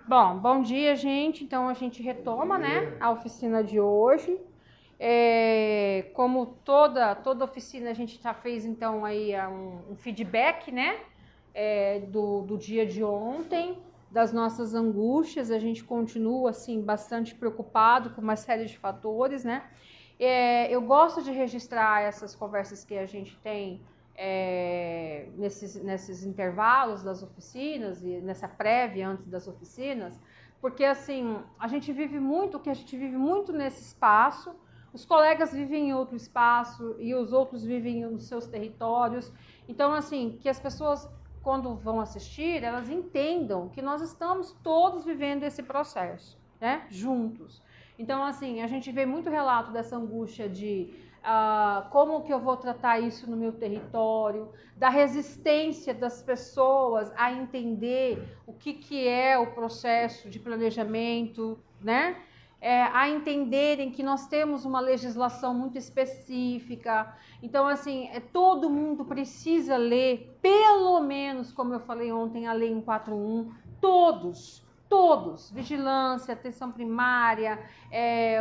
Bom dia, gente. Então a gente retoma, né, a oficina de hoje. Como toda oficina, a gente já fez então aí um feedback, né, do dia de ontem, das nossas angústias. A gente continua assim bastante preocupado com uma série de fatores, né? Eu gosto de registrar essas conversas que a gente tem nesses intervalos das oficinas e nessa prévia antes das oficinas, porque assim a gente vive muito nesse espaço. Os colegas vivem em outro espaço e os outros vivem nos seus territórios. Então, assim, que as pessoas, quando vão assistir, elas entendam que nós estamos todos vivendo esse processo, né? Juntos. Então, assim, a gente vê muito relato dessa angústia de como que eu vou tratar isso no meu território, da resistência das pessoas a entender o que é o processo de planejamento, né? A entenderem que nós temos uma legislação muito específica. Então, assim, todo mundo precisa ler, pelo menos, como eu falei ontem, a Lei 141, todos, vigilância, atenção primária,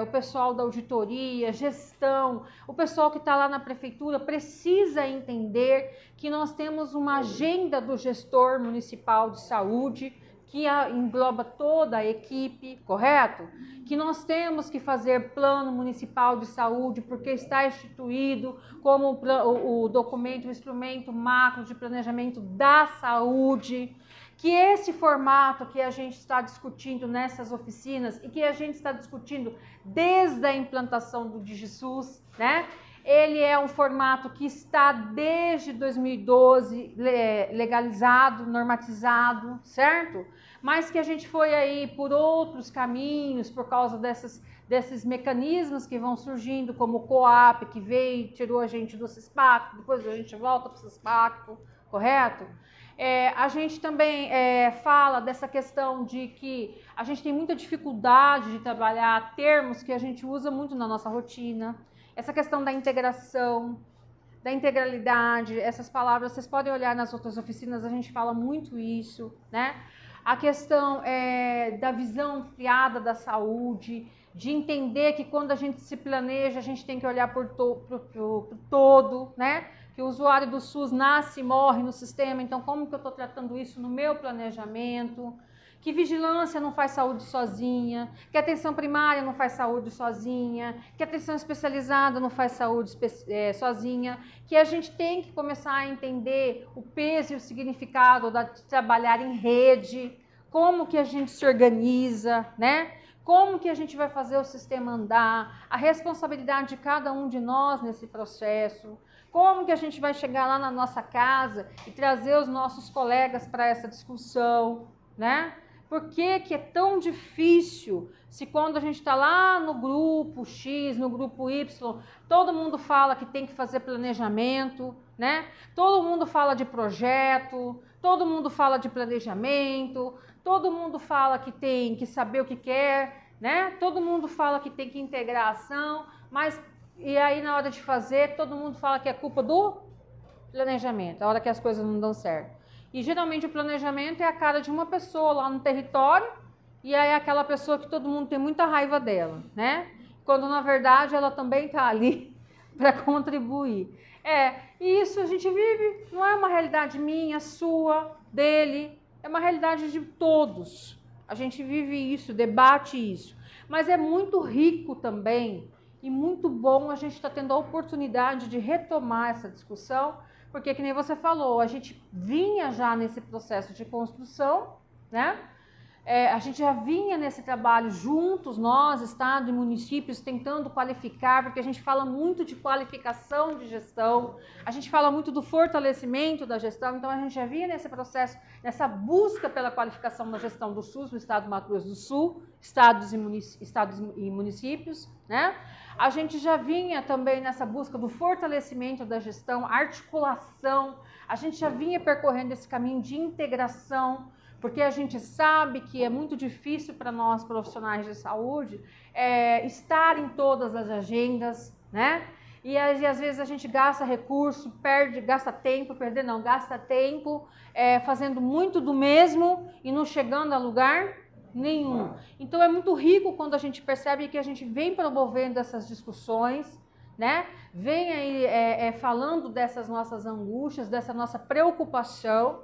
o pessoal da auditoria, gestão, o pessoal que está lá na prefeitura precisa entender que nós temos uma agenda do gestor municipal de saúde que engloba toda a equipe, correto? Que nós temos que fazer plano municipal de saúde porque está instituído como o documento, o instrumento macro de planejamento da saúde, que esse formato que a gente está discutindo nessas oficinas e que a gente está discutindo desde a implantação do DigiSUS, né? Ele é um formato que está desde 2012 legalizado, normatizado, certo? Mas que a gente foi aí por outros caminhos, por causa desses mecanismos que vão surgindo, como o COAP, que veio e tirou a gente do CISPAC, depois a gente volta para o CISPAC, correto? A gente também fala dessa questão de que a gente tem muita dificuldade de trabalhar termos que a gente usa muito na nossa rotina. Essa questão da integração, da integralidade, essas palavras, vocês podem olhar nas outras oficinas, a gente fala muito isso, né? A questão da visão ampliada da saúde, de entender que quando a gente se planeja, a gente tem que olhar por todo, né? Que o usuário do SUS nasce e morre no sistema, então como que eu estou tratando isso no meu planejamento? Que vigilância não faz saúde sozinha, que atenção primária não faz saúde sozinha, que atenção especializada não faz saúde sozinha, que a gente tem que começar a entender o peso e o significado de trabalhar em rede, como que a gente se organiza, né? Como que a gente vai fazer o sistema andar, a responsabilidade de cada um de nós nesse processo, como que a gente vai chegar lá na nossa casa e trazer os nossos colegas para essa discussão, né? Por que que é tão difícil se quando a gente está lá no grupo X, no grupo Y, todo mundo fala que tem que fazer planejamento, né? Todo mundo fala de projeto, todo mundo fala de planejamento, todo mundo fala que tem que saber o que quer, né? Todo mundo fala que tem que integrar a ação, mas e aí na hora de fazer, todo mundo fala que é culpa do planejamento, a hora que as coisas não dão certo. E geralmente o planejamento é a cara de uma pessoa lá no território, e aí é aquela pessoa que todo mundo tem muita raiva dela, né? Quando na verdade ela também está ali para contribuir. E isso a gente vive, não é uma realidade minha, sua, dele, é uma realidade de todos. A gente vive isso, debate isso. Mas é muito rico também e muito bom a gente estar tendo a oportunidade de retomar essa discussão, porque, que nem você falou, a gente vinha já nesse processo de construção, né? A gente já vinha nesse trabalho juntos, nós, Estado e municípios, tentando qualificar, porque a gente fala muito de qualificação de gestão, a gente fala muito do fortalecimento da gestão, então a gente já vinha nesse processo, nessa busca pela qualificação da gestão do SUS no Estado do Mato Grosso do Sul, estados e municípios, né? A gente já vinha também nessa busca do fortalecimento da gestão, articulação, a gente já vinha percorrendo esse caminho de integração, porque a gente sabe que é muito difícil para nós profissionais de saúde estar em todas as agendas, né? E às vezes a gente gasta recurso, gasta tempo fazendo muito do mesmo e não chegando a lugar Nenhum. Então é muito rico quando a gente percebe que a gente vem promovendo essas discussões, né? Vem aí falando dessas nossas angústias, dessa nossa preocupação.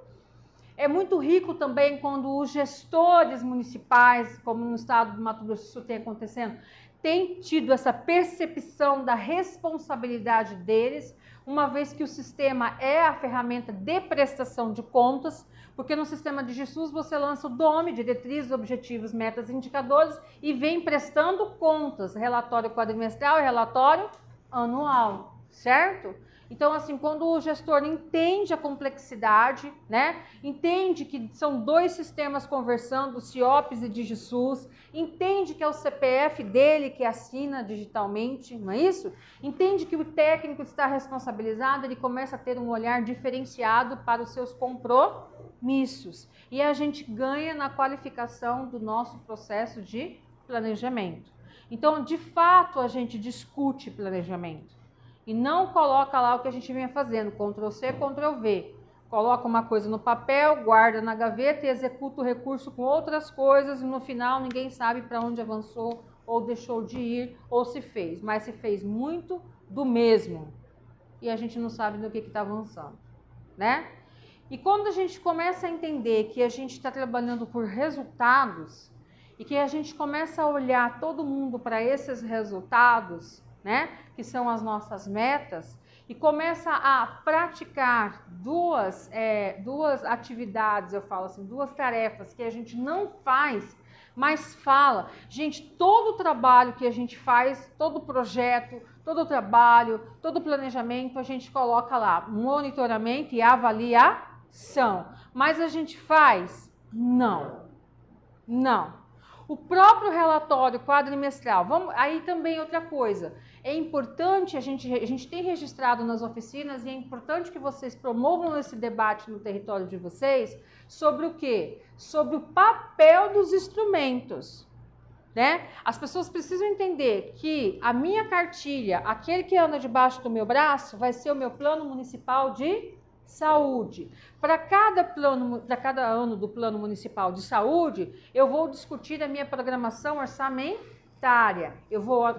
É muito rico também quando os gestores municipais, como no estado do Mato Grosso do Sul tem acontecendo, têm tido essa percepção da responsabilidade deles, uma vez que o sistema é a ferramenta de prestação de contas, porque no sistema de GESUS você lança o DOME, diretrizes, objetivos, metas e indicadores, e vem prestando contas, relatório quadrimestral e relatório anual, certo? Então, assim, quando o gestor entende a complexidade, né, entende que são dois sistemas conversando, CIOPS e DigiSUS, entende que é o CPF dele que assina digitalmente, não é isso? Entende que o técnico está responsabilizado, ele começa a ter um olhar diferenciado para os seus compromissos. E a gente ganha na qualificação do nosso processo de planejamento. Então, de fato, a gente discute planejamento. E não coloca lá o que a gente vinha fazendo, Ctrl+C, Ctrl+V. Coloca uma coisa no papel, guarda na gaveta e executa o recurso com outras coisas e no final ninguém sabe para onde avançou ou deixou de ir ou se fez. Mas se fez muito do mesmo e a gente não sabe do que está avançando, né? E quando a gente começa a entender que a gente está trabalhando por resultados e que a gente começa a olhar todo mundo para esses resultados, né, que são as nossas metas, e começa a praticar duas atividades, eu falo assim, duas tarefas que a gente não faz, mas fala. Gente, todo o trabalho que a gente faz, todo projeto, todo trabalho, todo planejamento, a gente coloca lá monitoramento e avaliação. Mas a gente faz? Não. Não. O próprio relatório quadrimestral, aí também outra coisa, é importante, a gente tem registrado nas oficinas e é importante que vocês promovam esse debate no território de vocês sobre o quê? Sobre o papel dos instrumentos, né? As pessoas precisam entender que a minha cartilha, aquele que anda debaixo do meu braço, vai ser o meu plano municipal de saúde. Para cada ano do plano municipal de saúde, eu vou discutir a minha programação orçamentária.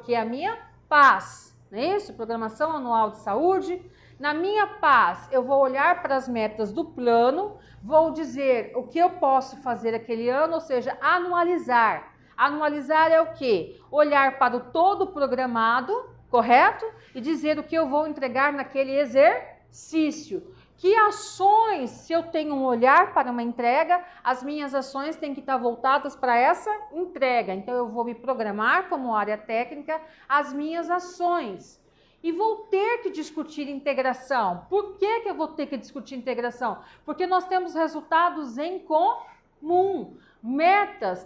Que é a minha PAS, não é isso? Programação anual de saúde. Na minha PAS, eu vou olhar para as metas do plano, vou dizer o que eu posso fazer aquele ano, ou seja, anualizar. Anualizar é o quê? Olhar para o todo programado, correto? E dizer o que eu vou entregar naquele exercício. Que ações, se eu tenho um olhar para uma entrega, as minhas ações têm que estar voltadas para essa entrega. Então, eu vou me programar como área técnica as minhas ações. E vou ter que discutir integração. Por que eu vou ter que discutir integração? Porque nós temos resultados em comum.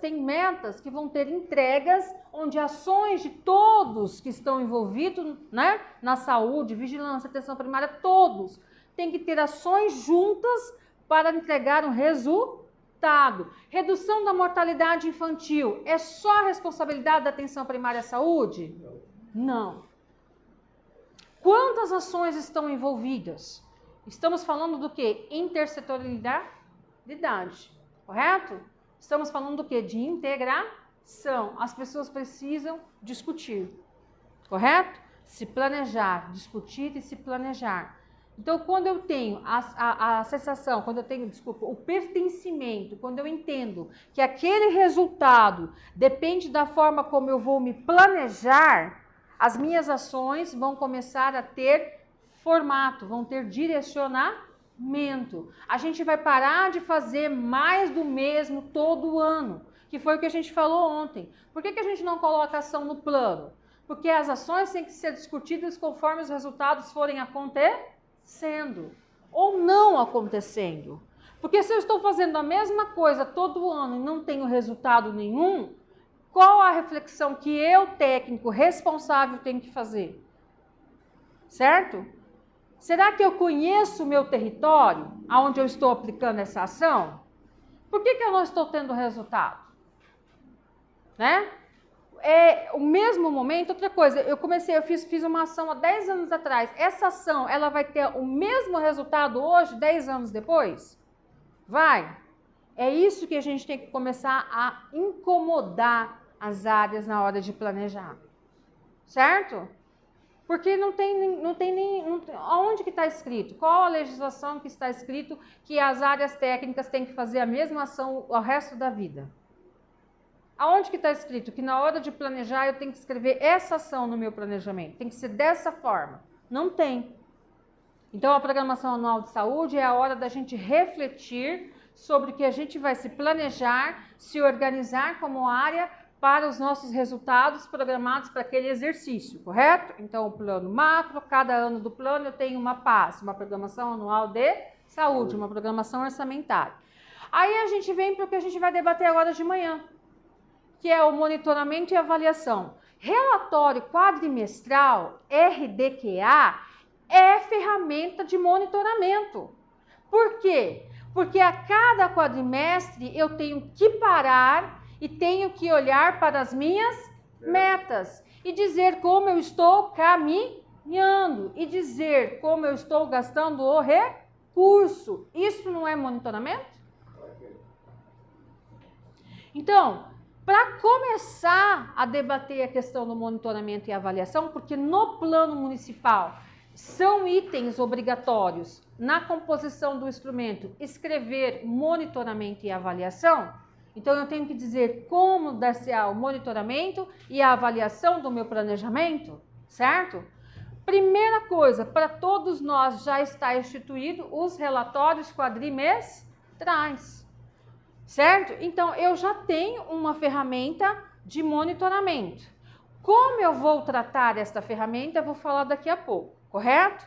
Tem metas que vão ter entregas onde ações de todos que estão envolvidos, né, na saúde, vigilância, atenção primária, todos tem que ter ações juntas para entregar um resultado. Redução da mortalidade infantil é só a responsabilidade da atenção primária à saúde? Não. Quantas ações estão envolvidas? Estamos falando do que? Intersetorialidade, correto? Estamos falando do que? De integração. As pessoas precisam discutir, correto? Se planejar, discutir e se planejar. Então, quando eu tenho a sensação, quando eu tenho, o pertencimento, quando eu entendo que aquele resultado depende da forma como eu vou me planejar, as minhas ações vão começar a ter formato, vão ter direcionamento. A gente vai parar de fazer mais do mesmo todo ano, que foi o que a gente falou ontem. Por que a gente não coloca ação no plano? Porque as ações têm que ser discutidas conforme os resultados forem acontecendo ou não acontecendo. Porque se eu estou fazendo a mesma coisa todo ano e não tenho resultado nenhum, qual a reflexão que eu, técnico responsável, tenho que fazer? Certo? Será que eu conheço o meu território, aonde eu estou aplicando essa ação? Por que eu não estou tendo resultado? Né? É o mesmo momento, outra coisa, eu fiz uma ação há 10 anos atrás. Essa ação, ela vai ter o mesmo resultado hoje, 10 anos depois? Vai. É isso que a gente tem que começar a incomodar as áreas na hora de planejar, certo? Porque não tem nem... Onde que está escrito? Qual a legislação que está escrito que as áreas técnicas têm que fazer a mesma ação o resto da vida? Aonde que está escrito que na hora de planejar eu tenho que escrever essa ação no meu planejamento? Tem que ser dessa forma? Não tem. Então, a programação anual de saúde é a hora da gente refletir sobre o que a gente vai se planejar, se organizar como área para os nossos resultados programados para aquele exercício, correto? Então, o plano macro, cada ano do plano eu tenho uma PAS, uma programação anual de saúde, uma programação orçamentária. Aí a gente vem para o que a gente vai debater agora de manhã, que é o monitoramento e avaliação. Relatório quadrimestral, RDQA, é ferramenta de monitoramento. Por quê? Porque a cada quadrimestre eu tenho que parar e tenho que olhar para as minhas metas e dizer como eu estou caminhando e dizer como eu estou gastando o recurso. Isso não é monitoramento? Então, para começar a debater a questão do monitoramento e avaliação, porque no plano municipal são itens obrigatórios na composição do instrumento escrever monitoramento e avaliação, então eu tenho que dizer como dar-se-á o monitoramento e a avaliação do meu planejamento, certo? Primeira coisa, para todos nós já está instituído os relatórios quadrimestrais, certo? Então, eu já tenho uma ferramenta de monitoramento. Como eu vou tratar esta ferramenta, eu vou falar daqui a pouco, correto?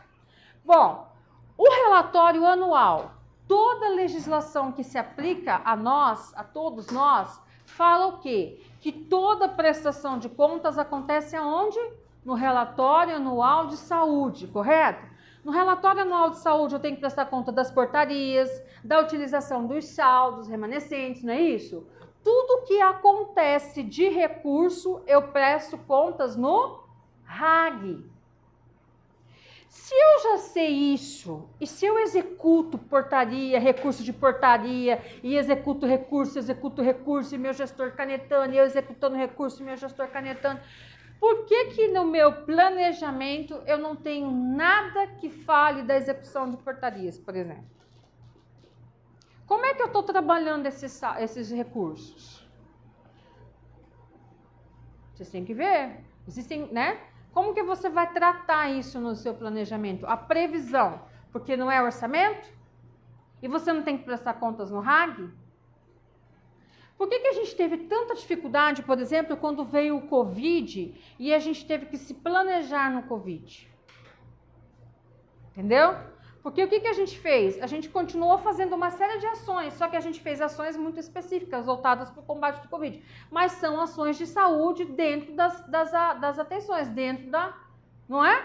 Bom, o relatório anual, toda legislação que se aplica a nós, a todos nós, fala o quê? Que toda prestação de contas acontece aonde? No relatório anual de saúde, correto? No relatório anual de saúde eu tenho que prestar conta das portarias, da utilização dos saldos remanescentes, não é isso? Tudo que acontece de recurso eu presto contas no RAG. Se eu já sei isso, e se eu executo portaria, recurso de portaria, e executo recurso, e meu gestor canetando, e eu executando recurso, e meu gestor canetando, por que no meu planejamento eu não tenho nada que fale da execução de portarias, por exemplo? Como é que eu estou trabalhando esses recursos? Vocês têm que ver. Existem, né? Como que você vai tratar isso no seu planejamento? A previsão, porque não é orçamento? E você não tem que prestar contas no RAG? Por que a gente teve tanta dificuldade, por exemplo, quando veio o Covid e a gente teve que se planejar no Covid? Entendeu? Porque o que a gente fez? A gente continuou fazendo uma série de ações, só que a gente fez ações muito específicas, voltadas para o combate do Covid. Mas são ações de saúde dentro das atenções, dentro da... Não é?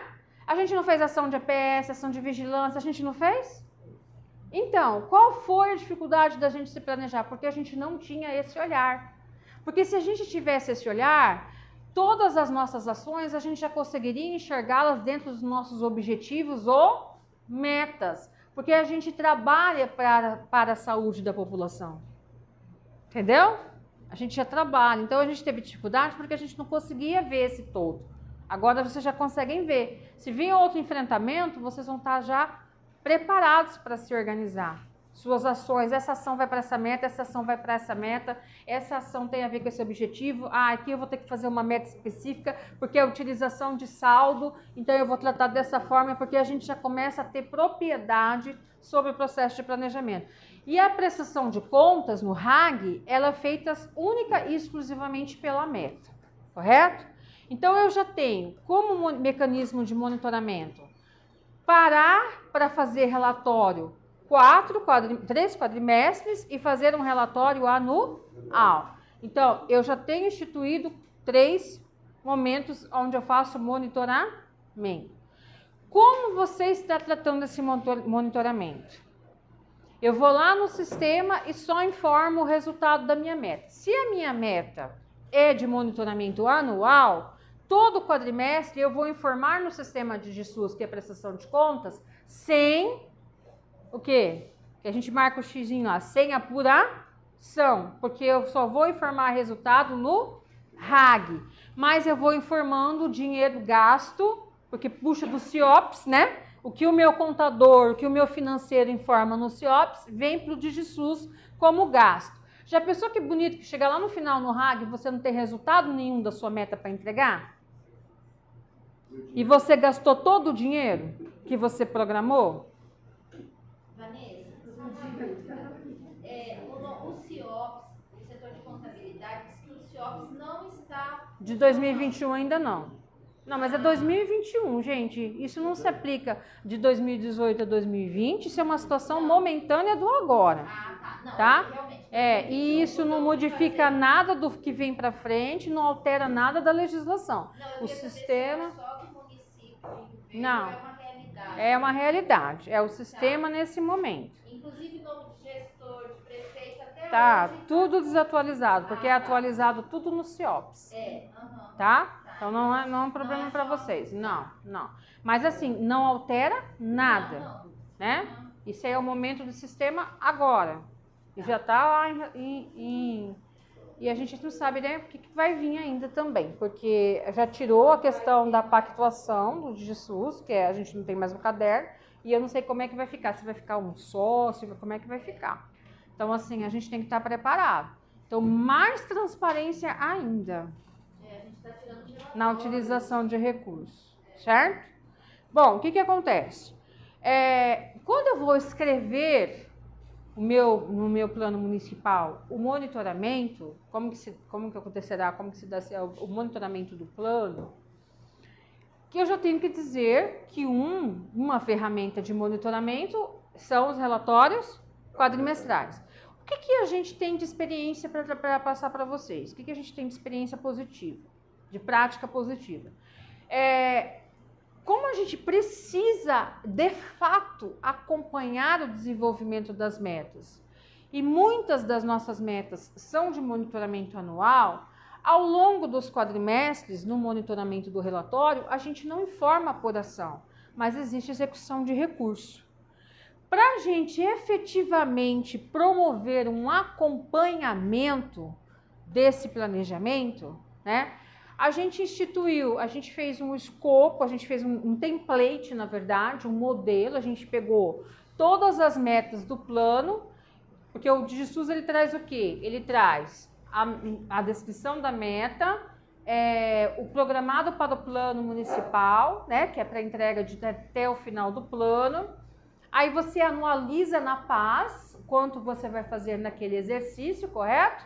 A gente não fez ação de EPS, ação de vigilância, a gente não fez? Então, qual foi a dificuldade da gente se planejar? Porque a gente não tinha esse olhar. Porque se a gente tivesse esse olhar, todas as nossas ações a gente já conseguiria enxergá-las dentro dos nossos objetivos ou metas. Porque a gente trabalha para a saúde da população. Entendeu? A gente já trabalha. Então a gente teve dificuldade porque a gente não conseguia ver esse todo. Agora vocês já conseguem ver. Se vir outro enfrentamento, vocês vão estar já preparados para se organizar. Suas ações, essa ação vai para essa meta, essa ação vai para essa meta, essa ação tem a ver com esse objetivo, aqui eu vou ter que fazer uma meta específica, porque é a utilização de saldo, então eu vou tratar dessa forma, porque a gente já começa a ter propriedade sobre o processo de planejamento. E a prestação de contas no RAG, ela é feita única e exclusivamente pela meta, correto? Então eu já tenho como mecanismo de monitoramento parar para fazer relatório 3 quadrimestres e fazer um relatório anual. Então, eu já tenho instituído 3 momentos onde eu faço monitoramento. Como você está tratando esse monitoramento? Eu vou lá no sistema e só informo o resultado da minha meta. Se a minha meta é de monitoramento anual, todo quadrimestre eu vou informar no sistema de GSUS, que é a prestação de contas, sem o quê? Que a gente marca o xizinho lá, sem apuramento. São, porque eu só vou informar resultado no RAG, mas eu vou informando o dinheiro gasto, porque puxa do CIOPS, né? O que o meu contador, o que o meu financeiro informa no CIOPS, vem para o DigiSUS como gasto. Já pensou que bonito que chegar lá no final no RAG e você não tem resultado nenhum da sua meta para entregar? E você gastou todo o dinheiro que você programou? Vanessa, só uma dúvida. O CIOPS, o setor de contabilidade, diz que o CIOPS não está De funcionando. 2021 ainda não. Não, mas é 2021, gente. Isso não se aplica de 2018 a 2020. Isso é uma situação momentânea do agora. Tá. Não, Tá? realmente. E isso não modifica nada do que vem para frente, não altera nada da legislação. Não, eu O queria saber se era sistema. só do município de Rio Verde ou é Não. uma realidade. É uma realidade. É o sistema nesse momento. Inclusive nome de gestor, de prefeito, até Tá hoje. tudo desatualizado, porque é atualizado tudo no CIOPS. Tá? Então não é um problema para vocês. Não. Mas assim, não altera nada, né? Isso aí é o momento do sistema agora. E já tá lá e a gente não sabe, né, o que vai vir ainda também, porque já tirou a questão da pactuação do DigiSUS, que a gente não tem mais um caderno, e eu não sei como é que vai ficar, se vai ficar um sócio, como é que vai ficar. Então, assim, a gente tem que estar preparado. Então, mais transparência ainda na utilização de recursos, certo? Bom, o que acontece? Quando eu vou escrever no meu plano municipal o monitoramento, como que acontecerá, como que se dá o monitoramento do plano, que eu já tenho que dizer que uma ferramenta de monitoramento são os relatórios quadrimestrais. O que a gente tem de experiência para passar para vocês? O que a gente tem de experiência positiva, de prática positiva? Como a gente precisa, de fato, acompanhar o desenvolvimento das metas, e muitas das nossas metas são de monitoramento anual, ao longo dos quadrimestres, no monitoramento do relatório, a gente não informa a apuração, mas existe execução de recurso. Para a gente efetivamente promover um acompanhamento desse planejamento, né? A gente fez um escopo, a gente fez um template, na verdade, um modelo, a gente pegou todas as metas do plano, porque o DigiSUS ele traz o quê? Ele traz a descrição da meta, o programado para o plano municipal, né, que é para entrega até o final do plano. Aí você anualiza na paz quanto você vai fazer naquele exercício, correto?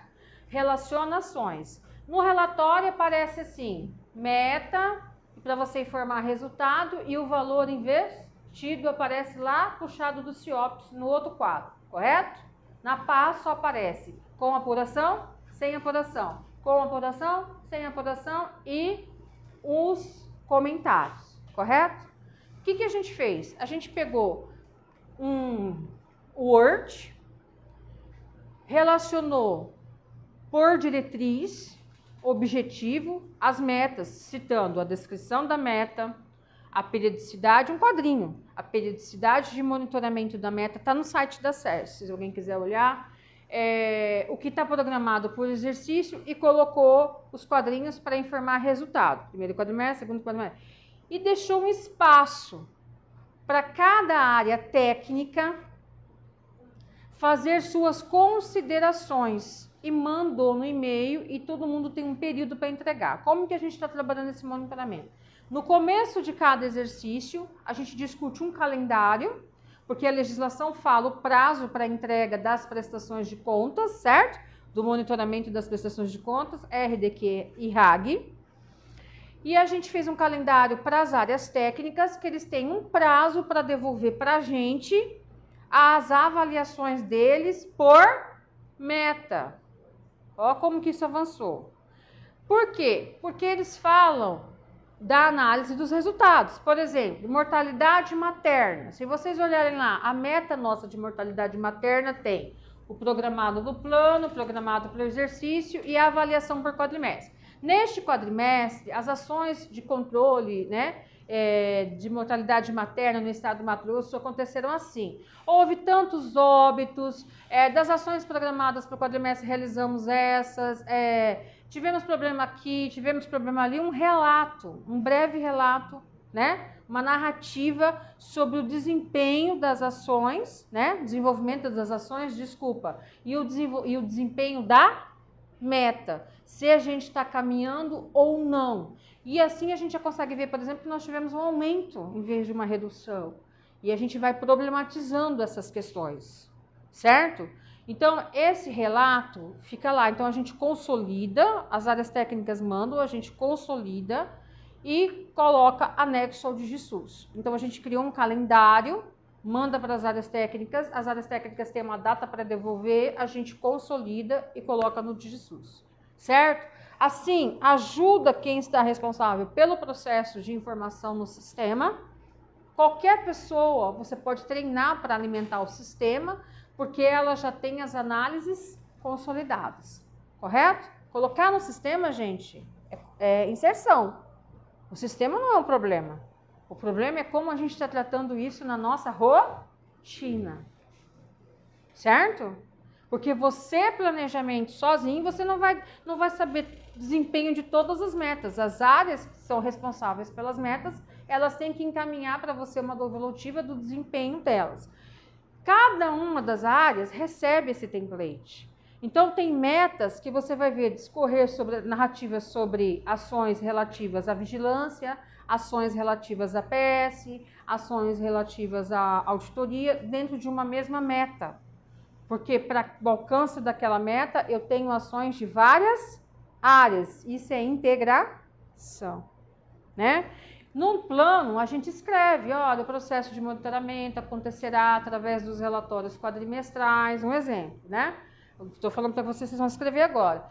Relaciona ações. No relatório aparece assim, meta, para você informar resultado, e o valor investido aparece lá puxado do CIOPS no outro quadro, correto? Na paz só aparece com apuração, sem apuração, com apuração, sem apuração e os comentários, correto? O que a gente fez? A gente pegou um Word, relacionou por diretriz, objetivo, as metas, citando a descrição da meta, a periodicidade, um quadrinho. A periodicidade de monitoramento da meta está no site da SES, se alguém quiser olhar. O que está programado por exercício e colocou os quadrinhos para informar resultado. Primeiro quadrimestre, segundo quadrimestre. E deixou um espaço para cada área técnica fazer suas considerações e mandou no e-mail e todo mundo tem um período para entregar. Como que a gente está trabalhando esse monitoramento? No começo de cada exercício, a gente discute um calendário, porque a legislação fala o prazo para entrega das prestações de contas, certo? Do monitoramento das prestações de contas, RDQ e RAG. E a gente fez um calendário para as áreas técnicas, que eles têm um prazo para devolver para a gente as avaliações deles por meta. Ó como que isso avançou. Por quê? Porque eles falam da análise dos resultados. Por exemplo, mortalidade materna. Se vocês olharem lá, a meta nossa de mortalidade materna tem o programado do plano, o programado pelo exercício e a avaliação por quadrimestre. Neste quadrimestre, as ações de controle, né, de mortalidade materna no estado do Mato Grosso aconteceram assim. Houve tantos óbitos, das ações programadas para o quadrimestre realizamos essas, tivemos problema aqui, tivemos problema ali, um relato, um breve relato, né? Uma narrativa sobre o desempenho das ações, né? Desenvolvimento das ações, desculpa, e o desempenho da meta, se a gente está caminhando ou não. E assim a gente já consegue ver, por exemplo, que nós tivemos um aumento em vez de uma redução. E a gente vai problematizando essas questões, certo? Então, esse relato fica lá. Então, a gente consolida, as áreas técnicas mandam, a gente consolida e coloca anexo ao DigiSUS. Então, a gente criou um calendário, manda para as áreas técnicas têm uma data para devolver, a gente consolida e coloca no DigiSUS, certo? Assim, ajuda quem está responsável pelo processo de informação no sistema. Qualquer pessoa você pode treinar para alimentar o sistema, porque ela já tem as análises consolidadas, correto? Colocar no sistema, gente, é inserção. O sistema não é um problema. O problema é como a gente está tratando isso na nossa rotina, certo? Porque você, planejamento sozinho, você não vai saber desempenho de todas as metas. As áreas que são responsáveis pelas metas, elas têm que encaminhar para você uma devolutiva do desempenho delas. Cada uma das áreas recebe esse template. Então, tem metas que você vai ver discorrer sobre narrativas sobre ações relativas à vigilância, ações relativas à PS, ações relativas à auditoria, dentro de uma mesma meta. Porque para o alcance daquela meta, eu tenho ações de várias áreas. Isso é integração, né? Num plano, a gente escreve, olha, o processo de monitoramento acontecerá através dos relatórios quadrimestrais, um exemplo, né? Estou falando para vocês vão escrever agora.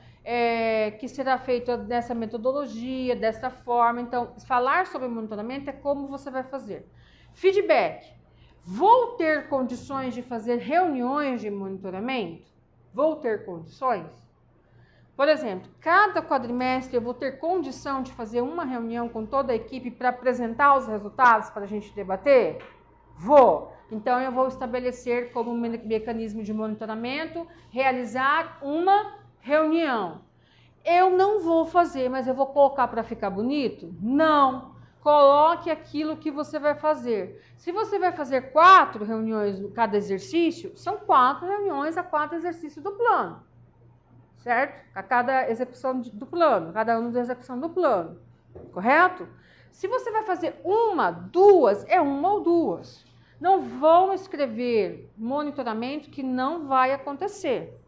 Que será feito dessa metodologia, dessa forma. Então, falar sobre monitoramento é como você vai fazer. Feedback. Vou ter condições de fazer reuniões de monitoramento? Vou ter condições? Por exemplo, cada quadrimestre eu vou ter condição de fazer uma reunião com toda a equipe para apresentar os resultados para a gente debater? Vou. Então, eu vou estabelecer como mecanismo de monitoramento, realizar uma reunião. Eu não vou fazer, mas eu vou colocar para ficar bonito? Não. Coloque aquilo que você vai fazer. Se você vai fazer 4 reuniões no cada exercício, são 4 reuniões a 4 exercícios do plano. Certo? A cada execução do plano, cada ano da execução do plano. Correto? Se você vai fazer uma, duas, é uma ou duas. Não vão escrever monitoramento que não vai acontecer.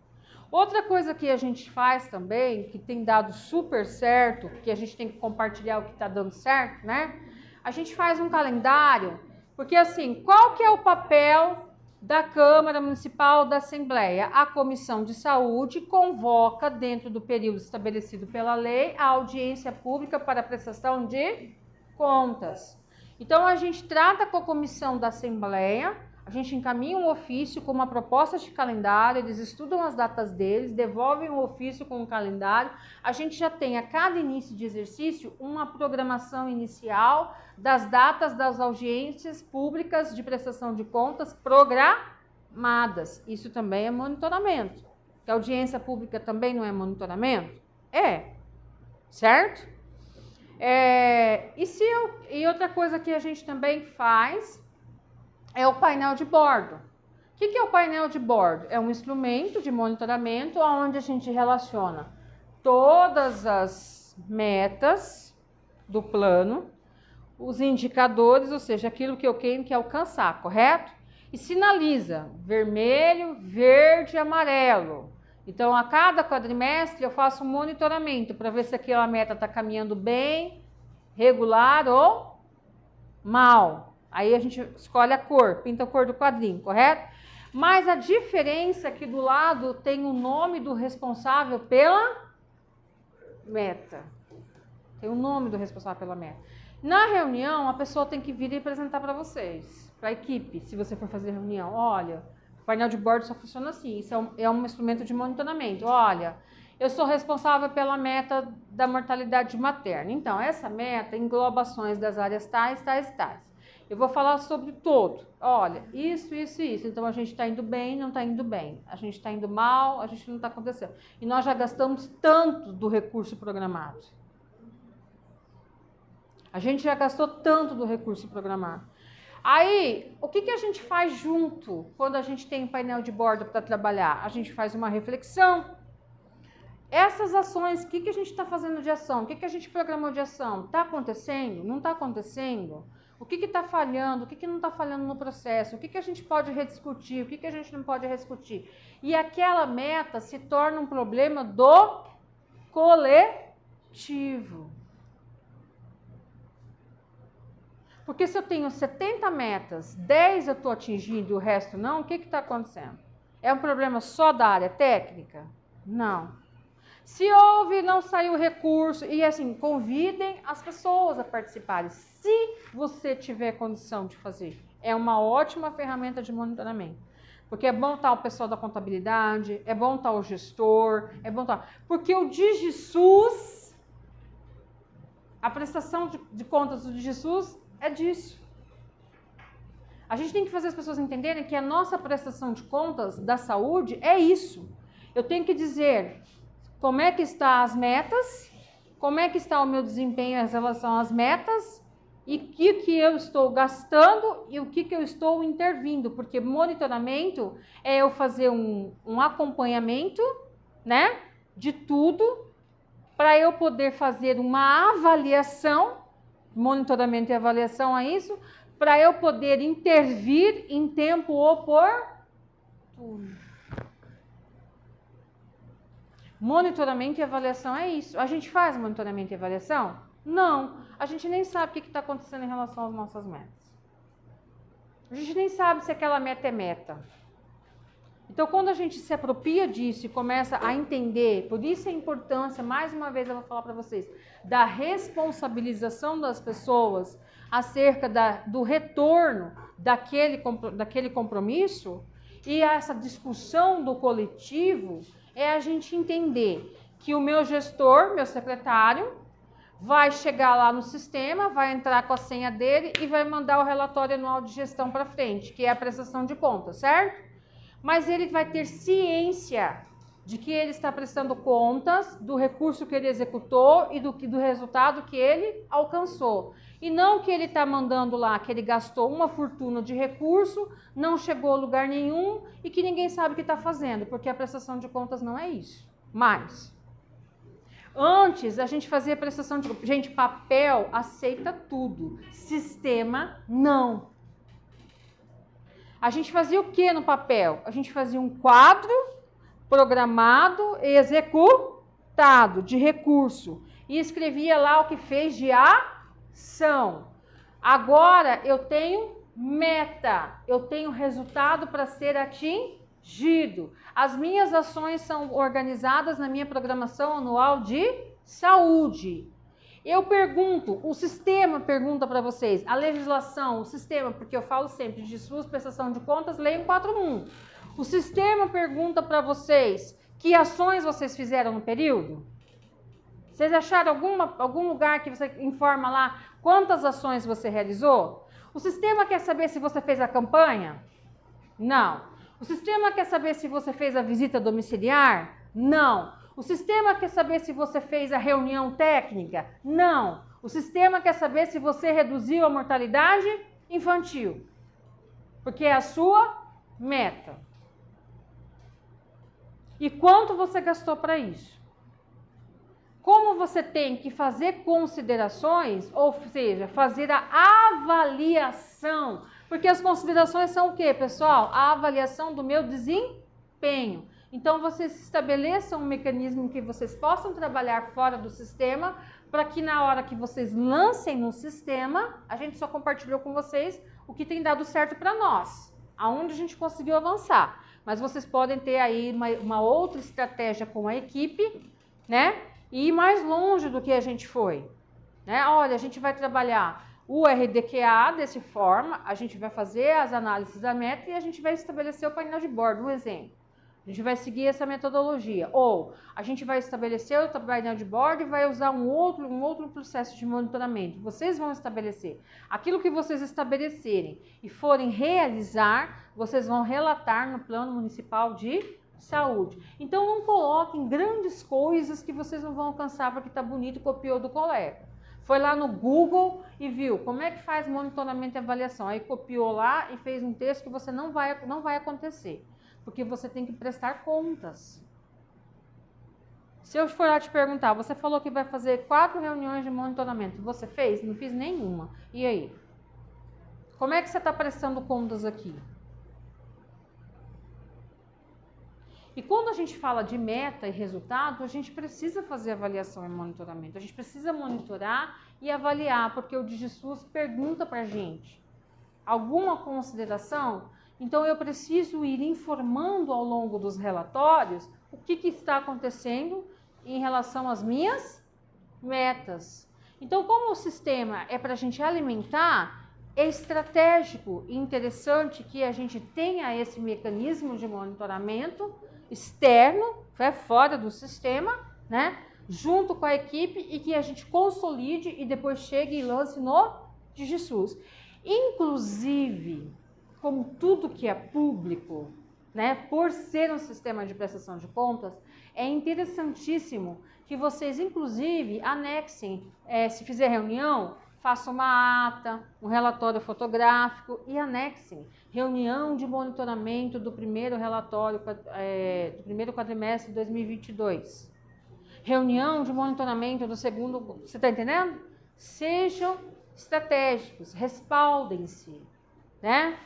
Outra coisa que a gente faz também, que tem dado super certo, que a gente tem que compartilhar o que está dando certo, né? A gente faz um calendário, porque assim, qual que é o papel da Câmara Municipal da Assembleia? A Comissão de Saúde convoca, dentro do período estabelecido pela lei, a audiência pública para a prestação de contas. Então, a gente trata com a Comissão da Assembleia, a gente encaminha um ofício com uma proposta de calendário, eles estudam as datas deles, devolvem o ofício com o calendário. A gente já tem a cada início de exercício uma programação inicial das datas das audiências públicas de prestação de contas programadas. Isso também é monitoramento. A audiência pública também não é monitoramento? É, certo? E outra coisa que a gente também faz é o painel de bordo. O que é o painel de bordo? É um instrumento de monitoramento onde a gente relaciona todas as metas do plano, os indicadores, ou seja, aquilo que eu tenho que alcançar, correto? E sinaliza vermelho, verde e amarelo. Então, a cada quadrimestre eu faço um monitoramento para ver se aquela meta está caminhando bem, regular ou mal. Aí a gente escolhe a cor, pinta a cor do quadrinho, correto? Mas a diferença é que do lado tem o nome do responsável pela meta. Tem o nome do responsável pela meta. Na reunião, a pessoa tem que vir e apresentar para vocês, para a equipe, se você for fazer reunião. Olha, o painel de bordo só funciona assim, isso é um instrumento de monitoramento. Olha, eu sou responsável pela meta da mortalidade materna. Então, essa meta engloba ações das áreas tais, tais, tais. Eu vou falar sobre todo. Olha, isso, isso e isso. Então, a gente está indo bem, não está indo bem. A gente está indo mal, a gente não está acontecendo. E nós já gastamos tanto do recurso programado. A gente já gastou tanto do recurso programado. Aí, o que a gente faz junto quando a gente tem um painel de bordo para trabalhar? A gente faz uma reflexão. Essas ações, o que a gente está fazendo de ação? O que a gente programou de ação? Está acontecendo? Não está acontecendo? O que está falhando? O que não está falhando no processo? O que a gente pode rediscutir? O que a gente não pode rediscutir? E aquela meta se torna um problema do coletivo. Porque se eu tenho 70 metas, 10 eu estou atingindo e o resto não, o que está acontecendo? É um problema só da área técnica? Não. Se houve, não saiu recurso, e assim, convidem as pessoas a participarem, se você tiver condição de fazer. É uma ótima ferramenta de monitoramento. Porque é bom estar o pessoal da contabilidade, é bom estar o gestor, é bom estar... Porque o DigiSUS, a prestação de contas do DigiSUS é disso. A gente tem que fazer as pessoas entenderem que a nossa prestação de contas da saúde é isso. Eu tenho que dizer como é que estão as metas, como é que está o meu desempenho em relação às metas, e o que eu estou gastando e o que eu estou intervindo, porque monitoramento é eu fazer um acompanhamento, né, de tudo, para eu poder fazer uma avaliação, monitoramento e avaliação é isso, para eu poder intervir em tempo oportuno. Monitoramento e avaliação é isso. A gente faz monitoramento e avaliação? Não. A gente nem sabe o que está acontecendo em relação às nossas metas. A gente nem sabe se aquela meta é meta. Então, quando a gente se apropria disso e começa a entender, por isso a importância, mais uma vez eu vou falar para vocês, da responsabilização das pessoas acerca do retorno daquele compromisso, e essa discussão do coletivo, é a gente entender que o meu gestor, meu secretário, vai chegar lá no sistema, vai entrar com a senha dele e vai mandar o relatório anual de gestão para frente, que é a prestação de contas, certo? Mas ele vai ter ciência de que ele está prestando contas do recurso que ele executou e do resultado que ele alcançou. E não que ele está mandando lá que ele gastou uma fortuna de recurso, não chegou a lugar nenhum e que ninguém sabe o que está fazendo, porque a prestação de contas não é isso. Mas, antes a gente fazia prestação de contas. Gente, papel aceita tudo, sistema não. A gente fazia o que no papel? A gente fazia um quadro programado e executado de recurso e escrevia lá o que fez de ação. Agora eu tenho meta, eu tenho resultado para ser atingido. As minhas ações são organizadas na minha programação anual de saúde. Eu pergunto, o sistema pergunta para vocês, a legislação, o sistema, porque eu falo sempre de SUS, prestação de contas, lei 141. O sistema pergunta para vocês que ações vocês fizeram no período? Vocês acharam algum lugar que você informa lá quantas ações você realizou? O sistema quer saber se você fez a campanha? Não. O sistema quer saber se você fez a visita domiciliar? Não. O sistema quer saber se você fez a reunião técnica? Não. O sistema quer saber se você reduziu a mortalidade infantil, porque é a sua meta. E quanto você gastou para isso? Como você tem que fazer considerações, ou seja, fazer a avaliação, porque as considerações são o quê, pessoal? A avaliação do meu desempenho. Então, vocês estabeleçam um mecanismo em que vocês possam trabalhar fora do sistema, para que na hora que vocês lancem no sistema, a gente só compartilhou com vocês o que tem dado certo para nós, aonde a gente conseguiu avançar. Mas vocês podem ter aí uma outra estratégia com a equipe, né? E ir mais longe do que a gente foi. Né? Olha, a gente vai trabalhar o RDQA dessa forma, a gente vai fazer as análises da meta e a gente vai estabelecer o painel de bordo, um exemplo. A A gente vai seguir essa metodologia. Ou a gente vai estabelecer o painel de bordo e vai usar um outro processo de monitoramento. Vocês vão estabelecer. Aquilo que vocês estabelecerem e forem realizar, vocês vão relatar no Plano Municipal de Saúde. Então não coloquem grandes coisas que vocês não vão alcançar porque está bonito e copiou do colega. Foi lá no Google e viu como é que faz monitoramento e avaliação. Aí copiou lá e fez um texto que você não vai acontecer. Porque você tem que prestar contas. Se eu for lá te perguntar, você falou que vai fazer 4 reuniões de monitoramento. Você fez? Não fiz nenhuma. E aí? Como é que você está prestando contas aqui? E quando a gente fala de meta e resultado, a gente precisa fazer avaliação e monitoramento. A gente precisa monitorar e avaliar, porque o DigiSUS pergunta para a gente alguma consideração. Então eu preciso ir informando ao longo dos relatórios o que está acontecendo em relação às minhas metas. Então, como o sistema é para a gente alimentar, é estratégico e interessante que a gente tenha esse mecanismo de monitoramento externo, fora do sistema, né? Junto com a equipe e que a gente consolide e depois chegue e lance no DigiSUS. Inclusive, como tudo que é público, né, por ser um sistema de prestação de contas, é interessantíssimo que vocês, inclusive, anexem, se fizer reunião, façam uma ata, um relatório fotográfico e anexem reunião de monitoramento do primeiro relatório, do primeiro quadrimestre de 2022. Reunião de monitoramento do segundo, você está entendendo? Sejam estratégicos, respaldem-se, né?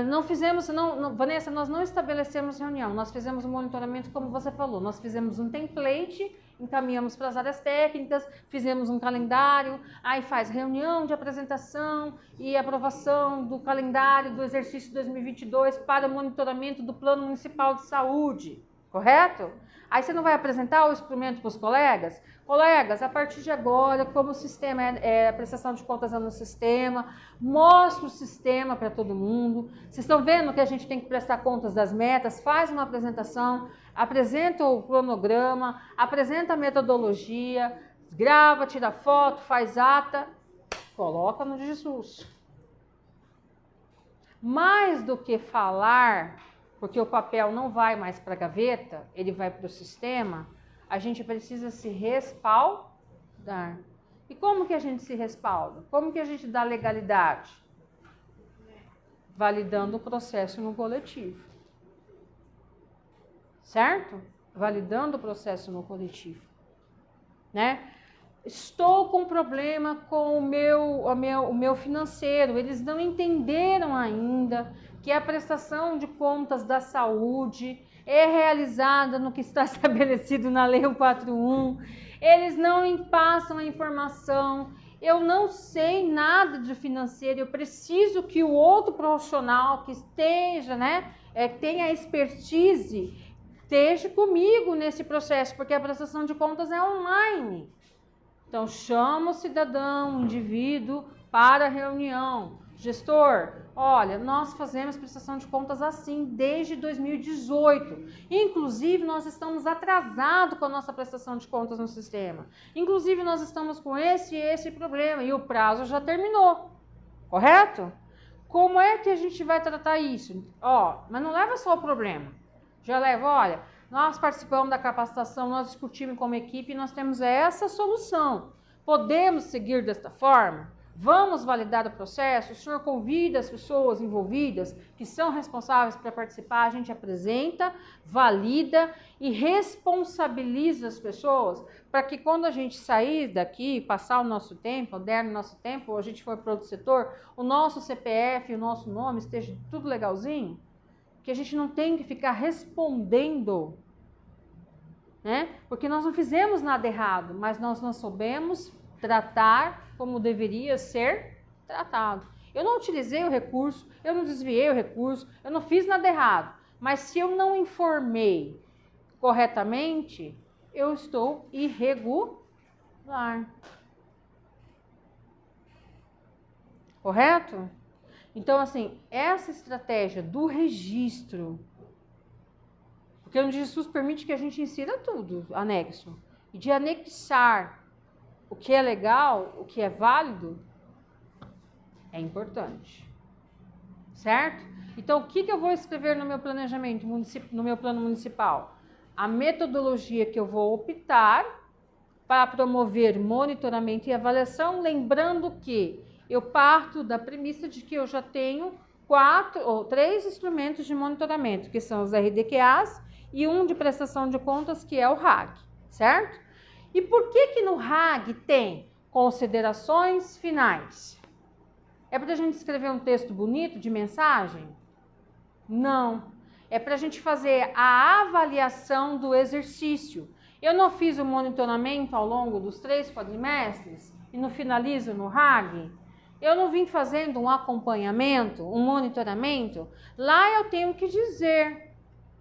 Não fizemos, Vanessa, nós não estabelecemos reunião, nós fizemos um monitoramento como você falou, nós fizemos um template, encaminhamos para as áreas técnicas, fizemos um calendário, aí faz reunião de apresentação e aprovação do calendário do exercício 2022 para o monitoramento do Plano Municipal de Saúde, correto? Aí você não vai apresentar o instrumento para os colegas? Colegas, a partir de agora, como o sistema a prestação de contas é no sistema, mostra o sistema para todo mundo. Vocês estão vendo que a gente tem que prestar contas das metas? Faz uma apresentação, apresenta o cronograma, apresenta a metodologia, grava, tira foto, faz ata, coloca no DigiSUS. Mais do que falar, porque o papel não vai mais para a gaveta, ele vai para o sistema, a gente precisa se respaldar. E como que a gente se respalda? Como que a gente dá legalidade? Validando o processo no coletivo. Certo? Validando o processo no coletivo. Né? Estou com problema com o meu financeiro. Eles não entenderam ainda que a prestação de contas da saúde é realizada no que está estabelecido na Lei 141. Eles não passam a informação. Eu não sei nada de financeiro. Eu preciso que o outro profissional que esteja, né, tenha expertise, esteja comigo nesse processo, porque a prestação de contas é online. Então, chama o cidadão, o indivíduo, para a reunião. Gestor, olha, nós fazemos prestação de contas assim desde 2018. Inclusive, nós estamos atrasados com a nossa prestação de contas no sistema. Inclusive, nós estamos com esse problema e o prazo já terminou. Correto? Como é que a gente vai tratar isso? Mas não leva só o problema. Já leva, olha, nós participamos da capacitação, nós discutimos como equipe e nós temos essa solução. Podemos seguir desta forma? Vamos validar o processo? O senhor convida as pessoas envolvidas que são responsáveis para participar, a gente apresenta, valida e responsabiliza as pessoas para que quando a gente sair daqui, passar o nosso tempo, der no nosso tempo, ou a gente for para outro setor, o nosso CPF, o nosso nome esteja tudo legalzinho, que a gente não tem que ficar respondendo, né? Porque nós não fizemos nada errado, mas nós não soubemos tratar como deveria ser tratado. Eu não utilizei o recurso, eu não desviei o recurso, eu não fiz nada errado, mas se eu não informei corretamente, eu estou irregular. Correto? Então, assim, essa estratégia do registro Porque o DGSUS permite que a gente insira tudo, anexo. E de anexar o que é legal, o que é válido, é importante. Certo? Então, o que eu vou escrever no meu planejamento, no meu plano municipal? A metodologia que eu vou optar para promover monitoramento e avaliação, lembrando que eu parto da premissa de que eu já tenho 3 instrumentos de monitoramento, que são os RDQAs e um de prestação de contas, que é o RAG, certo? E por que no RAG tem considerações finais? É para a gente escrever um texto bonito de mensagem? Não. É para a gente fazer a avaliação do exercício. Eu não fiz o monitoramento ao longo dos 3 quadrimestres e não finalizo no RAG? Eu não vim fazendo um acompanhamento, um monitoramento? Lá eu tenho que dizer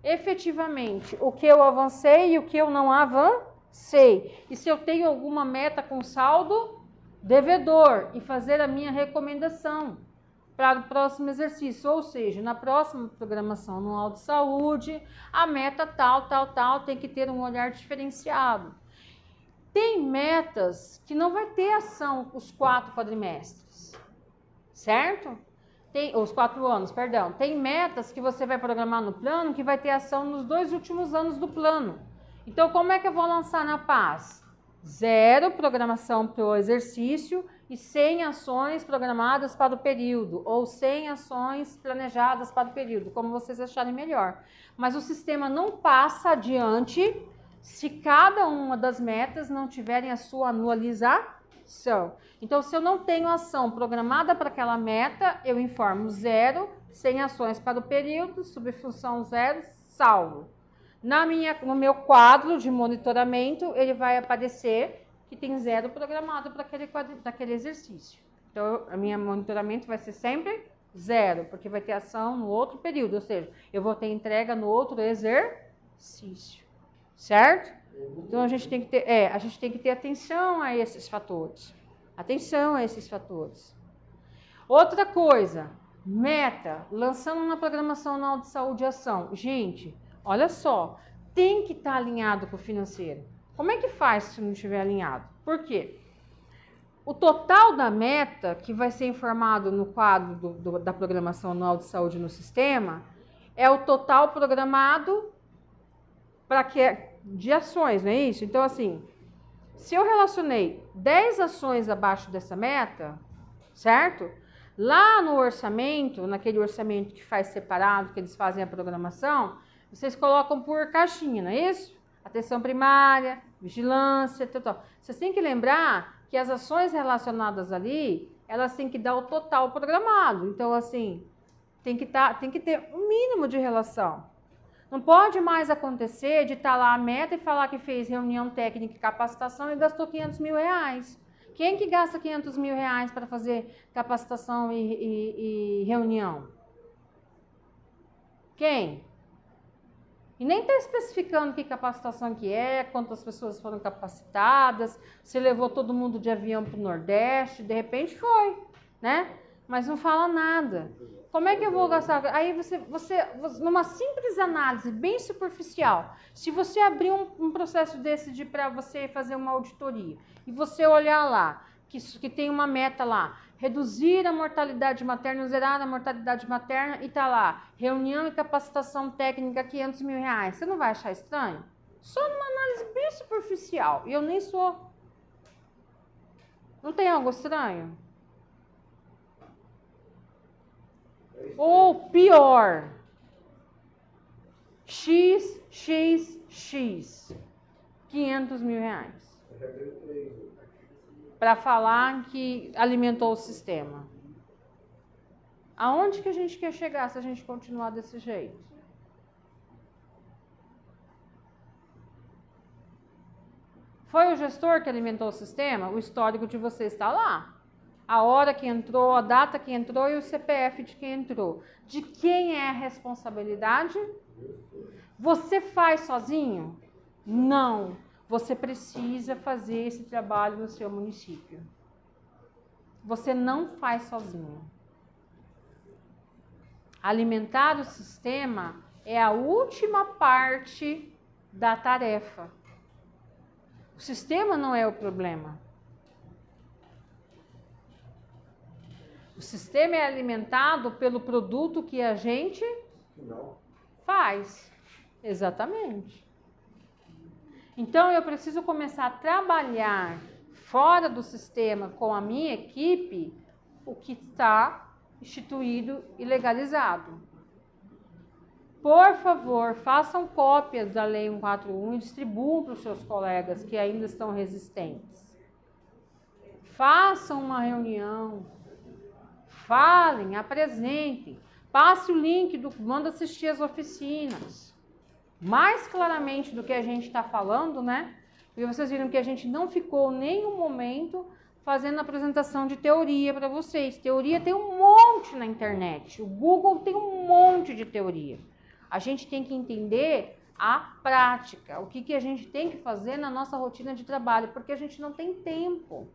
efetivamente o que eu avancei e o que eu não avancei. E se eu tenho alguma meta com saldo devedor e fazer a minha recomendação para o próximo exercício, ou seja, na próxima programação anual de saúde, a meta tal, tem que ter um olhar diferenciado. Tem metas que não vai ter ação os 4 quadrimestres, certo? Os 4 anos, perdão. Tem metas que você vai programar no plano que vai ter ação nos 2 últimos anos do plano. Então, como é que eu vou lançar na PAS? 0 programação para o exercício e 100 ações programadas para o período, ou 100 ações planejadas para o período, como vocês acharem melhor. Mas o sistema não passa adiante se cada uma das metas não tiverem a sua anualização. Então, se eu não tenho ação programada para aquela meta, eu informo 0, 100 ações para o período, subfunção 0, salvo. No meu quadro de monitoramento, ele vai aparecer que tem 0 programado para aquele exercício. Então, a minha monitoramento vai ser sempre 0, porque vai ter ação no outro período, ou seja, eu vou ter entrega no outro exercício, certo? Então, a gente tem que ter atenção a esses fatores. Atenção a esses fatores. Outra coisa, meta, lançando uma programação anual de saúde e ação. Gente, olha só, tem que estar alinhado com o financeiro. Como é que faz se não estiver alinhado? Por quê? O total da meta, que vai ser informado no quadro da programação anual de saúde no sistema, é o total programado de ações, não é isso? Então, assim, se eu relacionei 10 ações abaixo dessa meta, certo? Lá no orçamento, naquele orçamento que faz separado, que eles fazem a programação, vocês colocam por caixinha, não é isso? Atenção primária, vigilância, tal. Vocês têm que lembrar que as ações relacionadas ali, elas têm que dar o total programado. Então, assim, tem que ter um mínimo de relação. Não pode mais acontecer de estar lá a meta e falar que fez reunião técnica e capacitação e gastou 500 mil reais. Quem que gasta 500 mil reais para fazer capacitação e reunião? Quem? E nem está especificando que capacitação que é, quantas pessoas foram capacitadas, se levou todo mundo de avião para o Nordeste, de repente foi, né? Mas não fala nada. Como é que eu vou gastar? Aí você numa simples análise bem superficial, se você abrir um processo desse para você fazer uma auditoria e você olhar lá, que tem uma meta lá, reduzir a mortalidade materna, zerar a mortalidade materna e tá lá, reunião e capacitação técnica, 500 mil reais. Você não vai achar estranho? Só numa análise bem superficial. E eu nem sou. Não tem algo estranho? Ou pior, X, 500 mil reais. Para falar que alimentou o sistema. Aonde que a gente quer chegar se a gente continuar desse jeito? Foi o gestor que alimentou o sistema? O histórico de você está lá. A hora que entrou, a data que entrou e o CPF de quem entrou. De quem é a responsabilidade? Você faz sozinho? Não. Você precisa fazer esse trabalho no seu município. Você não faz sozinho. Alimentar o sistema é a última parte da tarefa. O sistema não é o problema. O sistema é alimentado pelo produto que a gente faz. Exatamente. Então, eu preciso começar a trabalhar fora do sistema com a minha equipe o que está instituído e legalizado. Por favor, façam cópias da Lei 141 e distribuam para os seus colegas que ainda estão resistentes. Façam uma reunião, falem, apresentem, passe o link, manda assistir as oficinas. Mais claramente do que a gente está falando, né? Porque vocês viram que a gente não ficou nenhum momento fazendo apresentação de teoria para vocês. Teoria tem um monte na internet. O Google tem um monte de teoria. A gente tem que entender a prática, o que a gente tem que fazer na nossa rotina de trabalho, porque a gente não tem tempo.